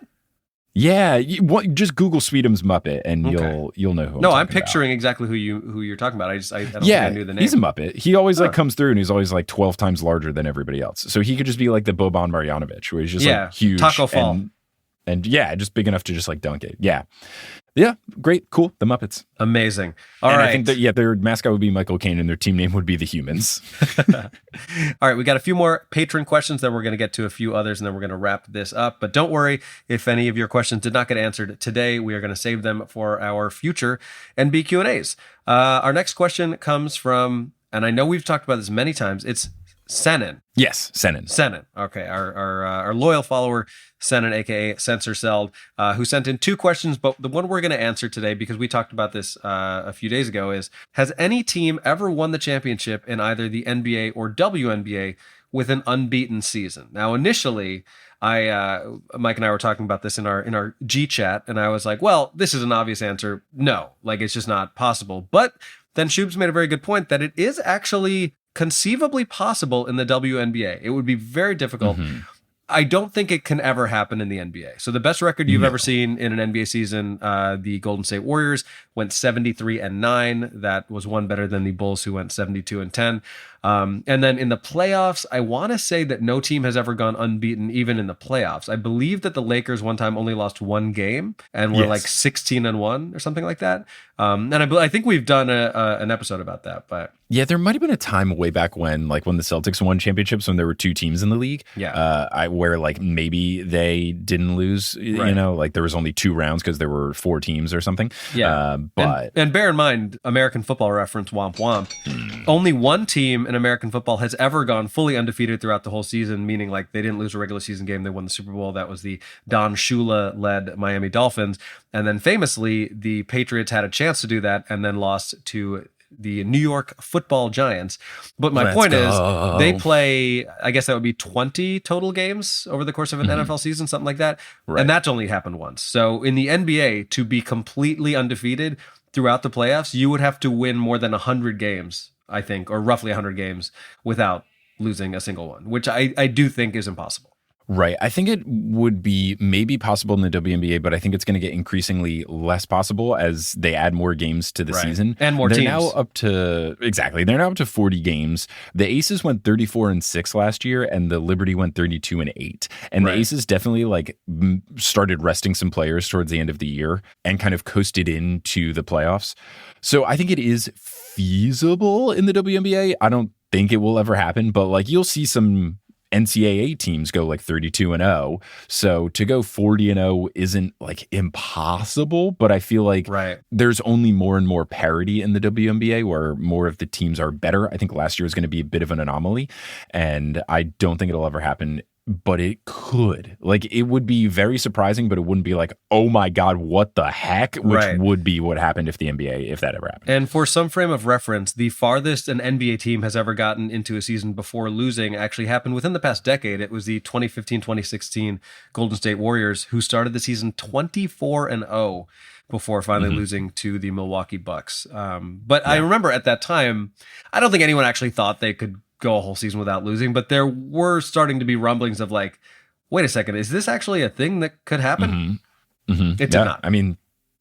Yeah. Just Google Sweetums Muppet and you'll know who I'm picturing exactly who you're talking about. I don't think I knew the name. He's a Muppet. He always like comes through and he's always like 12 times larger than everybody else. So he could just be like the Boban Marjanovic, where he's just like huge. Taco Fall. And just big enough to just like dunk it. Yeah. Yeah, great, cool. The Muppets. Amazing. All right. I think that, their mascot would be Michael Caine and their team name would be the Humans. All right, we got a few more patron questions, then we're going to get to a few others, and then we're going to wrap this up. But don't worry, if any of your questions did not get answered today, we are going to save them for our future NBQ&As. Our next question comes from, and I know we've talked about this many times, it's Senin. Yes, Senin. Senin. Okay, our loyal follower, Senin, aka Censor Celled, who sent in two questions, but the one we're going to answer today, because we talked about this a few days ago, is: has any team ever won the championship in either the NBA or WNBA with an unbeaten season? Now, initially, Mike and I were talking about this in our G chat, and I was like, well, this is an obvious answer. No, like it's just not possible. But then Shubes made a very good point that it is actually conceivably possible in the WNBA. It would be very difficult. I don't think it can ever happen in the NBA. So the best record you've ever seen in an NBA season, the Golden State Warriors went 73-9. That was one better than the Bulls, who went 72-10. And then in the playoffs, I want to say that no team has ever gone unbeaten, even in the playoffs. I believe that the Lakers one time only lost one game and were like 16-1 or something like that. And I think we've done an episode about that. But yeah, there might have been a time way back when the Celtics won championships, when there were two teams in the league. Yeah, where like maybe they didn't lose. Right. You know, like there was only 2 rounds because there were 4 teams or something. Yeah, but and bear in mind, American Football Reference, womp womp. Only one team in American football has ever gone fully undefeated throughout the whole season, meaning like they didn't lose a regular season game, they won the Super Bowl. That was the Don Shula-led Miami Dolphins. And then famously, the Patriots had a chance to do that and then lost to the New York Football Giants. But my point is, they play, I guess that would be 20 total games over the course of an NFL season, something like that. Right. And that's only happened once. So in the NBA, to be completely undefeated throughout the playoffs, you would have to win more than 100 games, I think, or roughly 100 games without losing a single one, which I do think is impossible. Right. I think it would be maybe possible in the WNBA, but I think it's going to get increasingly less possible as they add more games to the season. And more They're teams. now up to, exactly. They're now up to 40 games. The Aces went 34-6 last year, and the Liberty went 32-8. And the Aces definitely like started resting some players towards the end of the year and kind of coasted into the playoffs. So I think it is feasible in the WNBA. I don't think it will ever happen, but like you'll see some NCAA teams go like 32-0. So to go 40-0 isn't like impossible, but I feel like there's only more and more parity in the WNBA where more of the teams are better. I think last year was going to be a bit of an anomaly, and I don't think it'll ever happen. But it could. Like, it would be very surprising, but it wouldn't be like, oh my God, what the heck? Which would be what happened if the NBA, if that ever happened. And for some frame of reference, the farthest an NBA team has ever gotten into a season before losing actually happened within the past decade. It was the 2015-2016 Golden State Warriors, who started the season 24-0 before finally losing to the Milwaukee Bucks. But I remember at that time, I don't think anyone actually thought they could go a whole season without losing, but there were starting to be rumblings of like, wait a second, is this actually a thing that could happen? It did not. I mean,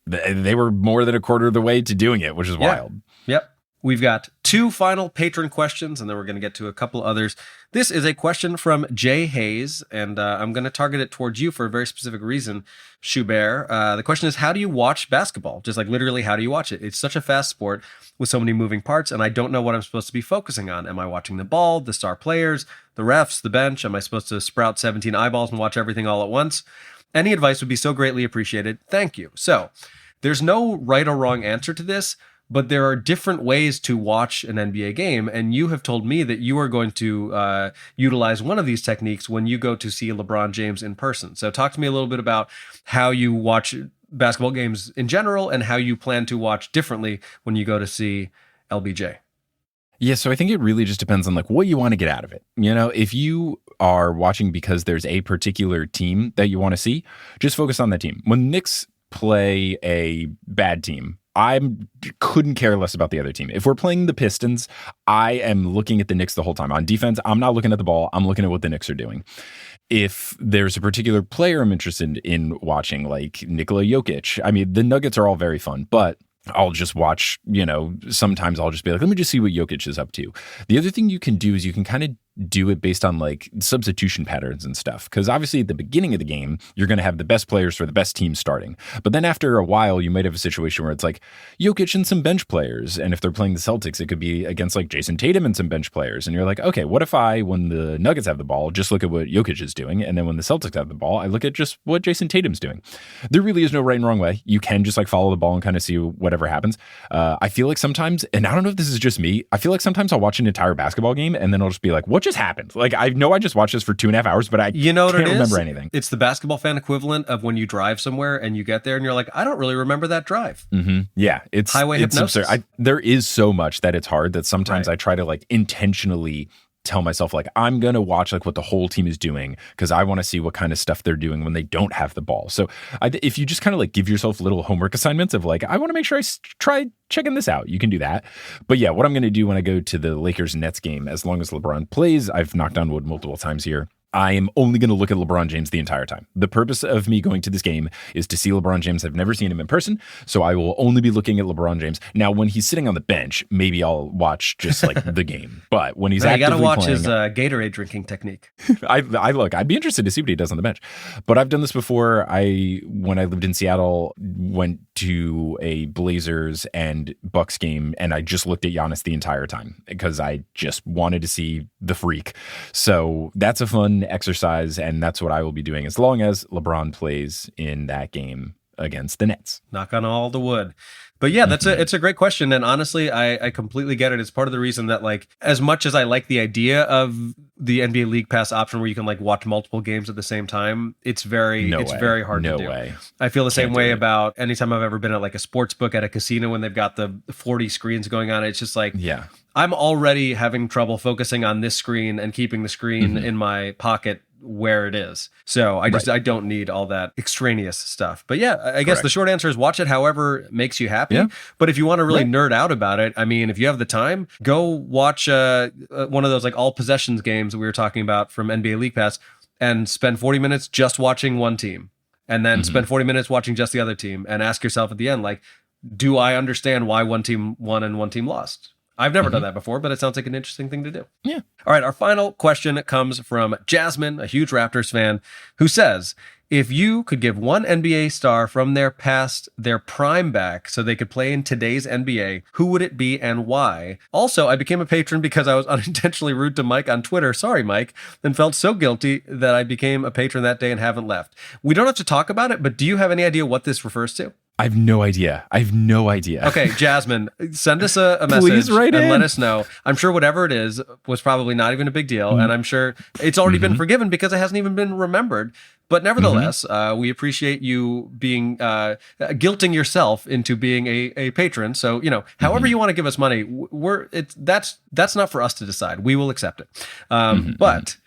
they were more than a quarter of the way to doing it, which is wild. Yep. We've got 2 final patron questions, and then we're going to get to a couple others. This is a question from Jay Hayes, and I'm going to target it towards you for a very specific reason, Schubert. The question is, how do you watch basketball? Just like literally, how do you watch it? It's such a fast sport with so many moving parts, and I don't know what I'm supposed to be focusing on. Am I watching the ball, the star players, the refs, the bench? Am I supposed to sprout 17 eyeballs and watch everything all at once? Any advice would be so greatly appreciated. Thank you. So there's no right or wrong answer to this, but there are different ways to watch an NBA game, and you have told me that you are going to utilize one of these techniques when you go to see LeBron James in person. So talk to me a little bit about how you watch basketball games in general and how you plan to watch differently when you go to see LBJ. Yeah, so I think it really just depends on like what you want to get out of it. You know, if you are watching because there's a particular team that you want to see, just focus on that team. When Knicks play a bad team, I couldn't care less about the other team. If we're playing the Pistons, I am looking at the Knicks the whole time. On defense, I'm not looking at the ball. I'm looking at what the Knicks are doing. If there's a particular player I'm interested in watching, like Nikola Jokic, I mean, the Nuggets are all very fun, but I'll just watch, you know, sometimes I'll just be like, let me just see what Jokic is up to. The other thing you can do is you can kind of do it based on like substitution patterns and stuff. Because obviously at the beginning of the game, you're going to have the best players for the best team starting. But then after a while, you might have a situation where it's like Jokic and some bench players. And if they're playing the Celtics, it could be against like Jason Tatum and some bench players. And you're like, okay, what if when the Nuggets have the ball, just look at what Jokic is doing. And then when the Celtics have the ball, I look at just what Jason Tatum's doing. There really is no right and wrong way. You can just like follow the ball and kind of see whatever happens. I feel like sometimes, and I don't know if this is just me, I feel like sometimes I'll watch an entire basketball game and then I'll just be like, what just happened? Like, I know I just watched this for 2.5 hours, but I can't remember anything. It's the basketball fan equivalent of when you drive somewhere and you get there and you're like, I don't really remember that drive. Yeah, it's highway hypnosis. Absurd. There is so much that it's hard that sometimes I try to like intentionally tell myself like I'm going to watch like what the whole team is doing because I want to see what kind of stuff they're doing when they don't have the ball. So if you just kind of like give yourself little homework assignments of like, I want to make sure I try checking this out, you can do that. But yeah, what I'm going to do when I go to the Lakers Nets game, as long as LeBron plays, I've knocked on wood multiple times here, I am only going to look at LeBron James the entire time. The purpose of me going to this game is to see LeBron James. I've never seen him in person, so I will only be looking at LeBron James. Now, when he's sitting on the bench, maybe I'll watch just like the game. But when he's actively playing, you got to watch his Gatorade drinking technique. I'd be interested to see what he does on the bench. But I've done this before. When I lived in Seattle, went to a Blazers and Bucks game, and I just looked at Giannis the entire time because I just wanted to see the freak. So that's a fun exercise, and that's what I will be doing as long as LeBron plays in that game against the Nets. Knock on all the wood. But yeah, it's a great question, and honestly, I completely get it. It's part of the reason that like as much as I like the idea of the NBA League Pass option where you can like watch multiple games at the same time, it's very hard to do. No way. I feel the same way about anytime I've ever been at like a sports book at a casino when they've got the 40 screens going on. It's just like, I'm already having trouble focusing on this screen and keeping the screen in my pocket where it is. So I don't need all that extraneous stuff. But yeah, I guess the short answer is watch it however makes you happy. Yeah. But if you want to really nerd out about it, I mean, if you have the time, go watch one of those like all possessions games that we were talking about from NBA League Pass and spend 40 minutes just watching one team and then spend 40 minutes watching just the other team and ask yourself at the end, like, do I understand why one team won and one team lost? I've never done that before, but it sounds like an interesting thing to do. Yeah. All right, our final question comes from Jasmine, a huge Raptors fan, who says, if you could give one NBA star from their past their prime back so they could play in today's NBA, who would it be and why? Also, I became a patron because I was unintentionally rude to Mike on Twitter. Sorry, Mike. And felt so guilty that I became a patron that day and haven't left. We don't have to talk about it, but do you have any idea what this refers to? I have no idea. Okay, Jasmine, send us a message and let us know. I'm sure whatever it is was probably not even a big deal. And I'm sure it's already been forgiven because it hasn't even been remembered. But nevertheless, we appreciate you being guilting yourself into being a patron. So, however you want to give us money, that's not for us to decide. We will accept it. But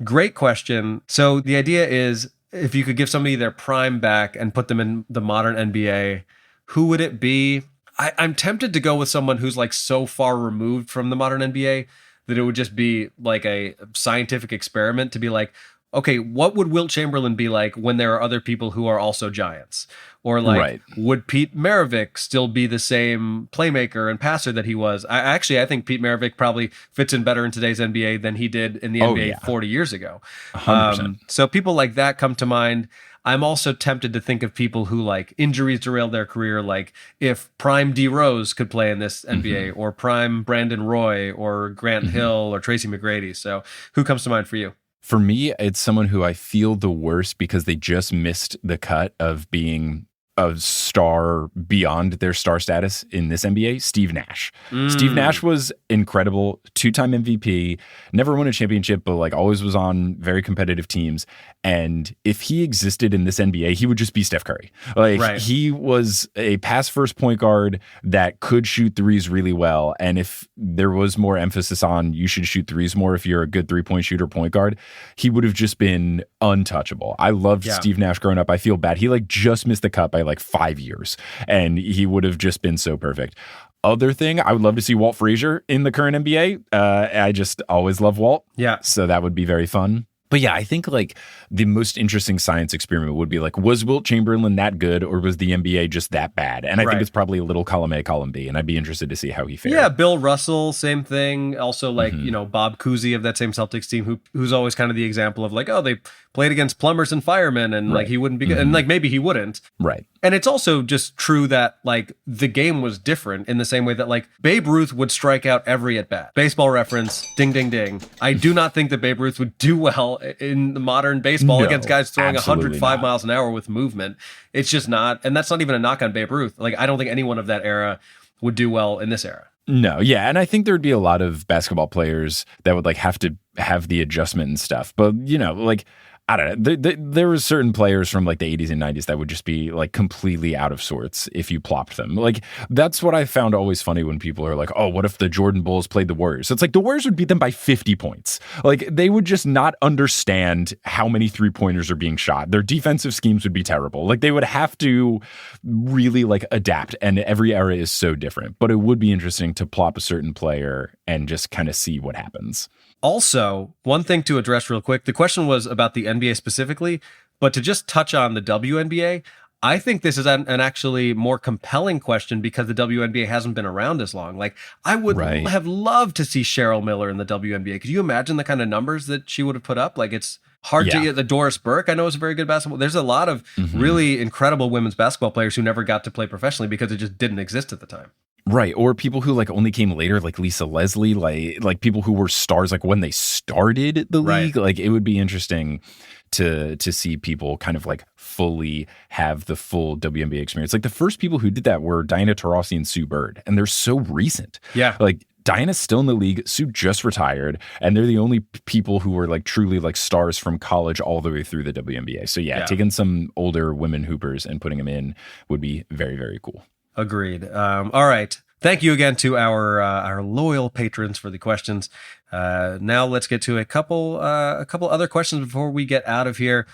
great question. So the idea is, if you could give somebody their prime back and put them in the modern NBA, who would it be? I'm tempted to go with someone who's like so far removed from the modern NBA that it would just be like a scientific experiment to be like, okay, what would Wilt Chamberlain be like when there are other people who are also giants? Or like, would Pete Maravich still be the same playmaker and passer that he was? I think Pete Maravich probably fits in better in today's NBA than he did in the NBA 40 years ago. 100%. So people like that come to mind. I'm also tempted to think of people who like injuries derailed their career, like if prime D Rose could play in this NBA or prime Brandon Roy or Grant Hill or Tracy McGrady. So who comes to mind for you? For me, it's someone who I feel the worst because they just missed the cut of being a star beyond their star status in this NBA, Steve Nash. Steve Nash was incredible, 2-time MVP, never won a championship, but like always was on very competitive teams. And if he existed in this NBA, he would just be Steph Curry. Like he was a pass first point guard that could shoot threes really well. And if there was more emphasis on you should shoot threes more if you're a good 3-point shooter point guard, he would have just been untouchable. I loved Steve Nash growing up. I feel bad. He like just missed the cut by like 5 years and he would have just been so perfect. Other thing, I would love to see Walt Frazier in the current NBA. I just always love Walt. Yeah. So that would be very fun. But yeah, I think like the most interesting science experiment would be like, was Wilt Chamberlain that good or was the NBA just that bad? And I think it's probably a little column A, column B, and I'd be interested to see how he fared. Yeah, Bill Russell, same thing. Also like, Bob Cousy of that same Celtics team who's always kind of the example of like, oh, they played against plumbers and firemen and like he wouldn't be good. And like maybe he wouldn't. Right. And it's also just true that like the game was different in the same way that like Babe Ruth would strike out every at bat. Baseball reference, ding, ding, ding. I do not think that Babe Ruth would do well in the modern baseball against guys throwing 105 miles an hour with movement. It's just not. And that's not even a knock on Babe Ruth. Like I don't think anyone of that era would do well in this era. No, yeah. And I think there'd be a lot of basketball players that would like have to have the adjustment and stuff. But, like, I don't know. There was certain players from like the 80s and 90s that would just be like completely out of sorts if you plopped them. Like that's what I found always funny when people are like, oh, what if the Jordan Bulls played the Warriors? It's like the Warriors would beat them by 50 points. Like they would just not understand how many 3-pointers are being shot. Their defensive schemes would be terrible. Like they would have to really like adapt, and every era is so different. But it would be interesting to plop a certain player and just kind of see what happens. Also, one thing to address real quick, the question was about the NBA specifically, but to just touch on the WNBA, I think this is an actually more compelling question because the WNBA hasn't been around as long. Like, I would have loved to see Cheryl Miller in the WNBA. Could you imagine the kind of numbers that she would have put up? Like, it's hard to get the Doris Burke. I know is a very good basketball. There's a lot of really incredible women's basketball players who never got to play professionally because it just didn't exist at the time. Right. Or people who like only came later, like Lisa Leslie, like people who were stars like when they started the league. Like it would be interesting to see people kind of like fully have the full WNBA experience. Like the first people who did that were Diana Taurasi and Sue Bird, and they're so recent. Yeah. Like Diana's still in the league. Sue just retired, and they're the only people who were like truly like stars from college all the way through the WNBA. So yeah, taking some older women hoopers and putting them in would be very, very cool. Agreed. All right. Thank you again to our loyal patrons for the questions. Now let's get to a couple other questions before we get out of here.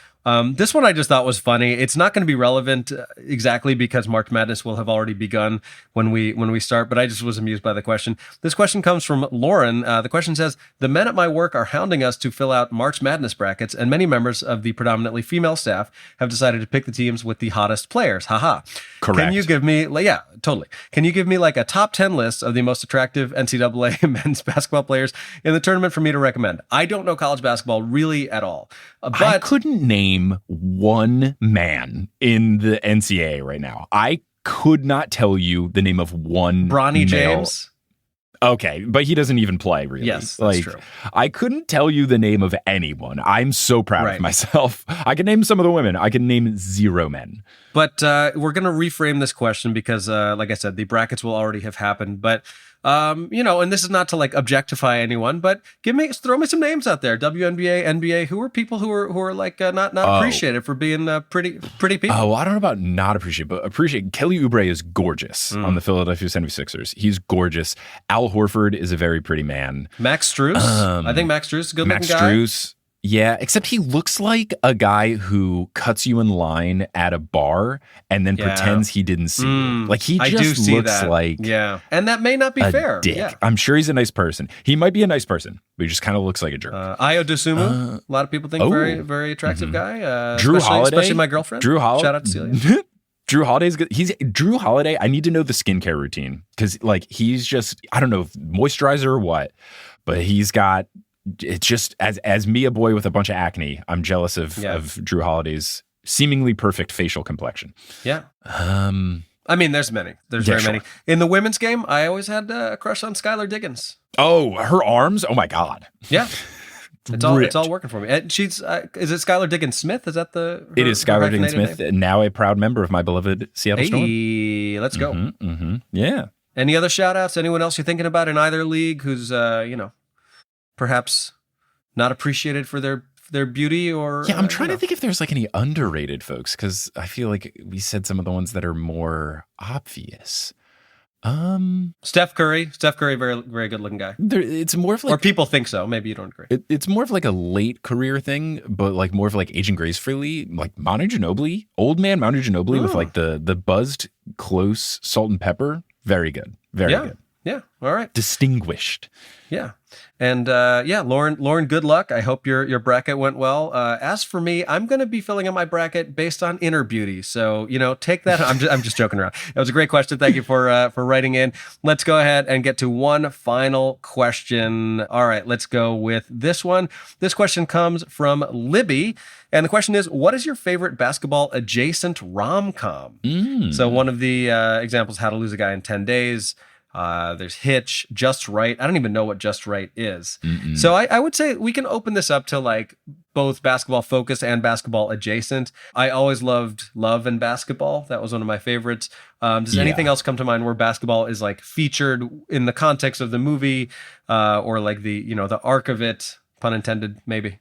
This one I just thought was funny. It's not going to be relevant exactly because March Madness will have already begun when we start, but I just was amused by the question. This question comes from Lauren. The question says, the men at my work are hounding us to fill out March Madness brackets, and many members of the predominantly female staff have decided to pick the teams with the hottest players. Haha. Correct. Can you give me, yeah, totally. Can you give me like a top 10 list of the most attractive NCAA men's basketball players in the tournament for me to recommend? I don't know college basketball really at all. But I couldn't name one man in the NCAA right now. I could not tell you the name of one Bronny male. James. Okay, but he doesn't even play, really. Yes, that's like, true. I couldn't tell you the name of anyone. I'm so proud Right. of myself. I can name some of the women. I can name 0 men. But we're going to reframe this question because, like I said, the brackets will already have happened. But, and this is not to like objectify anyone, but throw me some names out there. WNBA, NBA, who are people who are like not appreciated for being pretty people? Oh, I don't know about not appreciate, but appreciate. Kelly Oubre is gorgeous on the Philadelphia 76ers. He's gorgeous. Al Horford is a very pretty man. Max Strus. I think Max Strus is a good looking guy. Strus. Yeah, except he looks like a guy who cuts you in line at a bar and then pretends he didn't see you. Like he just looks like and that may not be a fair. dick. Yeah. I'm sure he's a nice person. He might be a nice person, but he just kind of looks like a jerk. Ayo Dosunmu, a lot of people think very, very attractive guy. Drew Holiday, especially my girlfriend. Drew Holiday. Shout out to Celia. Drew Holiday's good. Drew Holiday. I need to know the skincare routine because like he's just, I don't know if moisturizer or what, but he's got. It's just as me, a boy with a bunch of acne, I'm jealous of Drew Holiday's seemingly perfect facial complexion. Yeah. I mean, there's many. There's very many. In the women's game, I always had a crush on Skylar Diggins. Oh, her arms. Oh my God. Yeah. It's all working for me. And she's is it Skylar Diggins Smith? Is that it is Skylar Diggins Smith, now a proud member of my beloved Seattle Storm. Hey, let's go. Yeah. Any other shout outs? Anyone else you're thinking about in either league who's perhaps not appreciated for their beauty or I'm trying to think if there's like any underrated folks because I feel like we said some of the ones that are more obvious. Steph Curry, very very good looking guy. It's more of like, or people think so. Maybe you don't agree. It's more of like a late career thing, but like more of like aging gracefully, like Manu Ginobili, old man Manu Ginobili with like the buzzed close salt and pepper. Very good, very good. Yeah. All right. Distinguished. Yeah. And Lauren, good luck. I hope your bracket went well. As for me, I'm going to be filling out my bracket based on inner beauty. So, take that. I'm just joking around. That was a great question. Thank you for writing in. Let's go ahead and get to one final question. All right, let's go with this one. This question comes from Libby. And the question is, what is your favorite basketball adjacent rom-com? So one of the examples, How to Lose a Guy in 10 Days. There's Hitch, Just Right. I don't even know what Just Right is. So I would say we can open this up to like both basketball focus and basketball adjacent. I always loved Love and Basketball. That was one of my favorites. Does anything else come to mind where basketball is like featured in the context of the movie or like the arc of it, pun intended, maybe?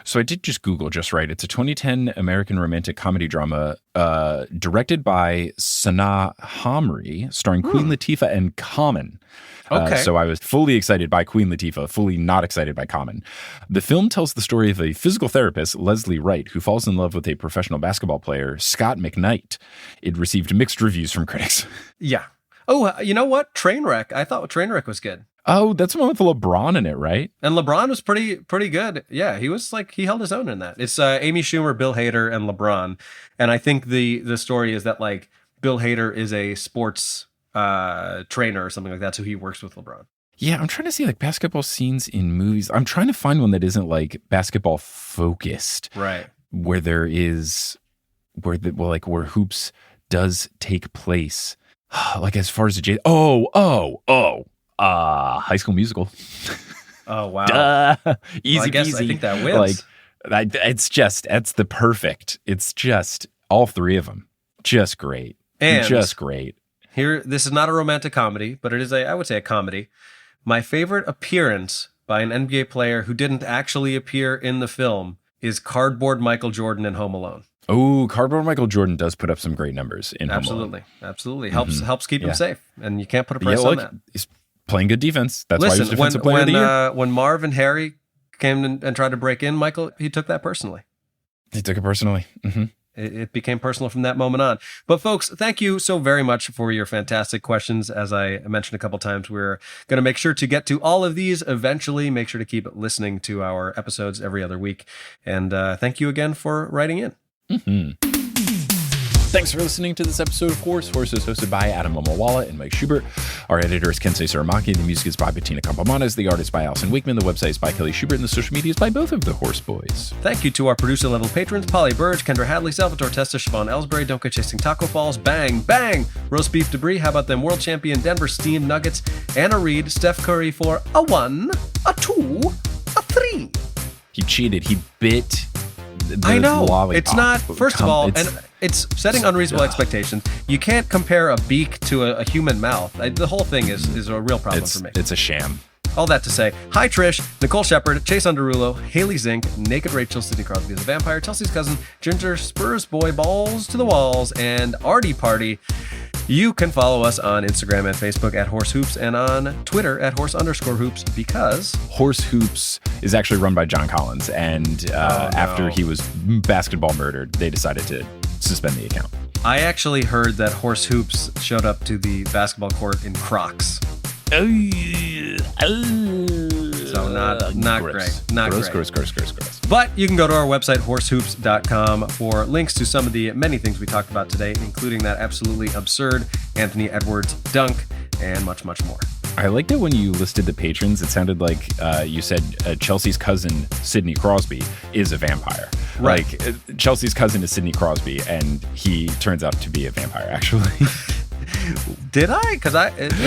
So I did just Google Just Right. It's a 2010 American romantic comedy drama directed by Sanaa Hamri, starring Queen Latifah and Common. Okay. So I was fully excited by Queen Latifah, fully not excited by Common. The film tells the story of a physical therapist, Leslie Wright, who falls in love with a professional basketball player, Scott McKnight. It received mixed reviews from critics. Yeah. Oh, you know what? Trainwreck. I thought Trainwreck was good. Oh, that's the one with LeBron in it, right? And LeBron was pretty good. Yeah, he was like, he held his own in that. It's Amy Schumer, Bill Hader, and LeBron. And I think the story is that like Bill Hader is a sports trainer or something like that, so he works with LeBron. Yeah, I'm trying to see like basketball scenes in movies. I'm trying to find one that isn't like basketball focused, right? Where there is where hoops does take place. Like as far as the High School Musical. Oh wow! Duh. Easy well, peasy. I think that wins. Like that's the perfect. It's just all three of them, just great, and just great. Here, this is not a romantic comedy, but it is I would say a comedy. My favorite appearance by an NBA player who didn't actually appear in the film is Cardboard Michael Jordan in Home Alone. Oh, Cardboard Michael Jordan does put up some great numbers in Home Alone. Absolutely. Helps keep him safe, and you can't put a price on that. He's playing good defense. That's why he was defensive player of the year. When Marv and Harry came and tried to break in, Michael, he took that personally. He took it personally. Mm-hmm. It became personal from that moment on. But folks, thank you so very much for your fantastic questions. As I mentioned a couple times, we're going to make sure to get to all of these eventually. Make sure to keep listening to our episodes every other week. And thank you again for writing in. Mm-hmm. Thanks for listening to this episode of Horse. Horse is hosted by Adam Momowala and Mike Schubert. Our editor is Kensei Saramaki. The music is by Bettina Campomanes. The art is by Allison Wakeman. The website is by Kelly Schubert. And the social media is by both of the Horse Boys. Thank you to our producer-level patrons, Polly Burge, Kendra Hadley, Salvatore Testa, Siobhan Ellsbury, Don't Get Chasing Taco Falls, Bang, Bang, Roast Beef Debris, How About Them World Champion, Denver Steam Nuggets, Anna Reed, Steph Curry for a 1, a 2, a 3. He cheated. He bit the I know. lollipop. It's not, first of all, and it's setting unreasonable expectations. You can't compare a beak to a human mouth. The whole thing is a real problem for me. It's a sham. All that to say, hi Trish, Nicole Shepard, Chase Underulo, Haley Zink, Naked Rachel, Sidney Crosby is a vampire, Chelsea's cousin, Ginger Spurs Boy, Balls to the Walls, and Artie Party. You can follow us on Instagram and Facebook at Horse Hoops and on Twitter at Horse_Hoops because Horse Hoops is actually run by John Collins, and after he was basketball murdered, they decided to suspend the account. I actually heard that Horse Hoops showed up to the basketball court in Crocs. So not gross. great. Not gross, great. Gross. But you can go to our website, horsehoops.com, for links to some of the many things we talked about today, including that absolutely absurd Anthony Edwards dunk and much, much more. I liked it when you listed the patrons. It sounded like you said Chelsea's cousin, Sidney Crosby, is a vampire. Right. Like, Chelsea's cousin is Sidney Crosby, and he turns out to be a vampire, actually. Did I? Because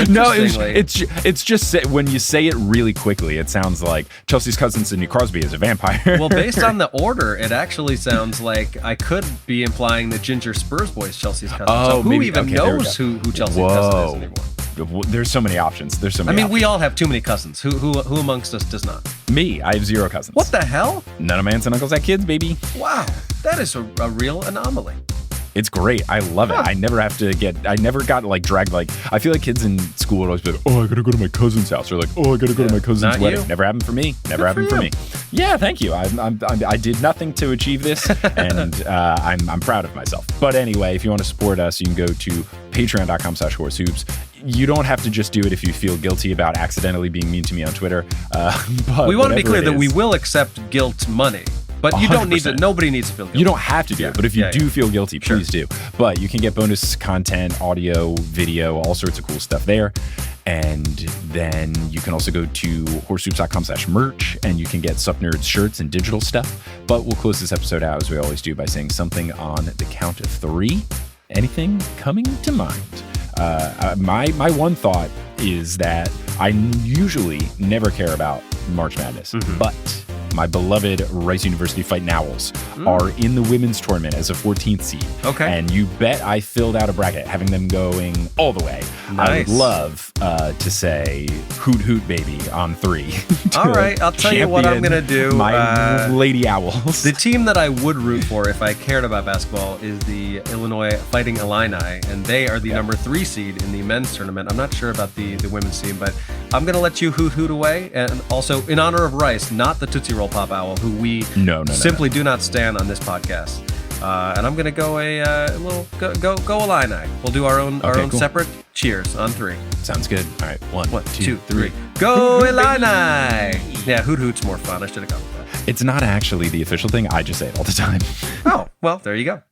no, it's just when you say it really quickly, it sounds like Chelsea's cousin Sidney Crosby is a vampire. Well, based on the order, it actually sounds like I could be implying that Ginger Spurs Boy is Chelsea's cousin. Oh, so who maybe. even knows who Chelsea's cousin is anymore? There's so many options. We all have too many cousins. Who amongst us does not? Me, I have 0 cousins. What the hell? None of my aunts and uncles had kids, baby. Wow, that is a real anomaly. It's great. I love it. I never got like dragged. Like, I feel like kids in school would always be like, oh, I gotta go to my cousin's house, or like, oh, I gotta go to my cousin's Not wedding. you. Never happened for me. Never happened for me. Yeah, thank you. I did nothing to achieve this, and I'm proud of myself. But anyway, if you want to support us, you can go to patreon.com/horsehoops. You don't have to just do it if you feel guilty about accidentally being mean to me on Twitter. But we want to be clear that we will accept guilt money. But you don't 100%. Nobody needs to feel guilty. You don't have to do it, but if you do feel guilty, Sure. please do. But you can get bonus content, audio, video, all sorts of cool stuff there. And then you can also go to horsehoops.com/merch, and you can get Sup Nerds shirts and digital stuff. But we'll close this episode out, as we always do, by saying something on the count of 3. Anything coming to mind? My one thought is that I usually never care about March Madness, but my beloved Rice University Fighting Owls are in the women's tournament as a 14th seed. Okay. And you bet I filled out a bracket having them going all the way. Nice. I would love to say hoot hoot baby on 3. All right, I'll tell you what I'm going to do. My Lady Owls. The team that I would root for if I cared about basketball is the Illinois Fighting Illini, and they are the number 3 seed in the men's tournament. I'm not sure about the women's team, but I'm going to let you hoot away. And also, in honor of Rice, not the Tootsie Roll Pop Owl, who we simply do not stand on this podcast. And I'm going to go go Illini. We'll do our own cool. separate cheers on 3. Sounds good. All right, 1, 2, 3. Go Illini! Yeah, hoot's more fun. I should have gone with that. It's not actually the official thing. I just say it all the time. Oh, well, there you go.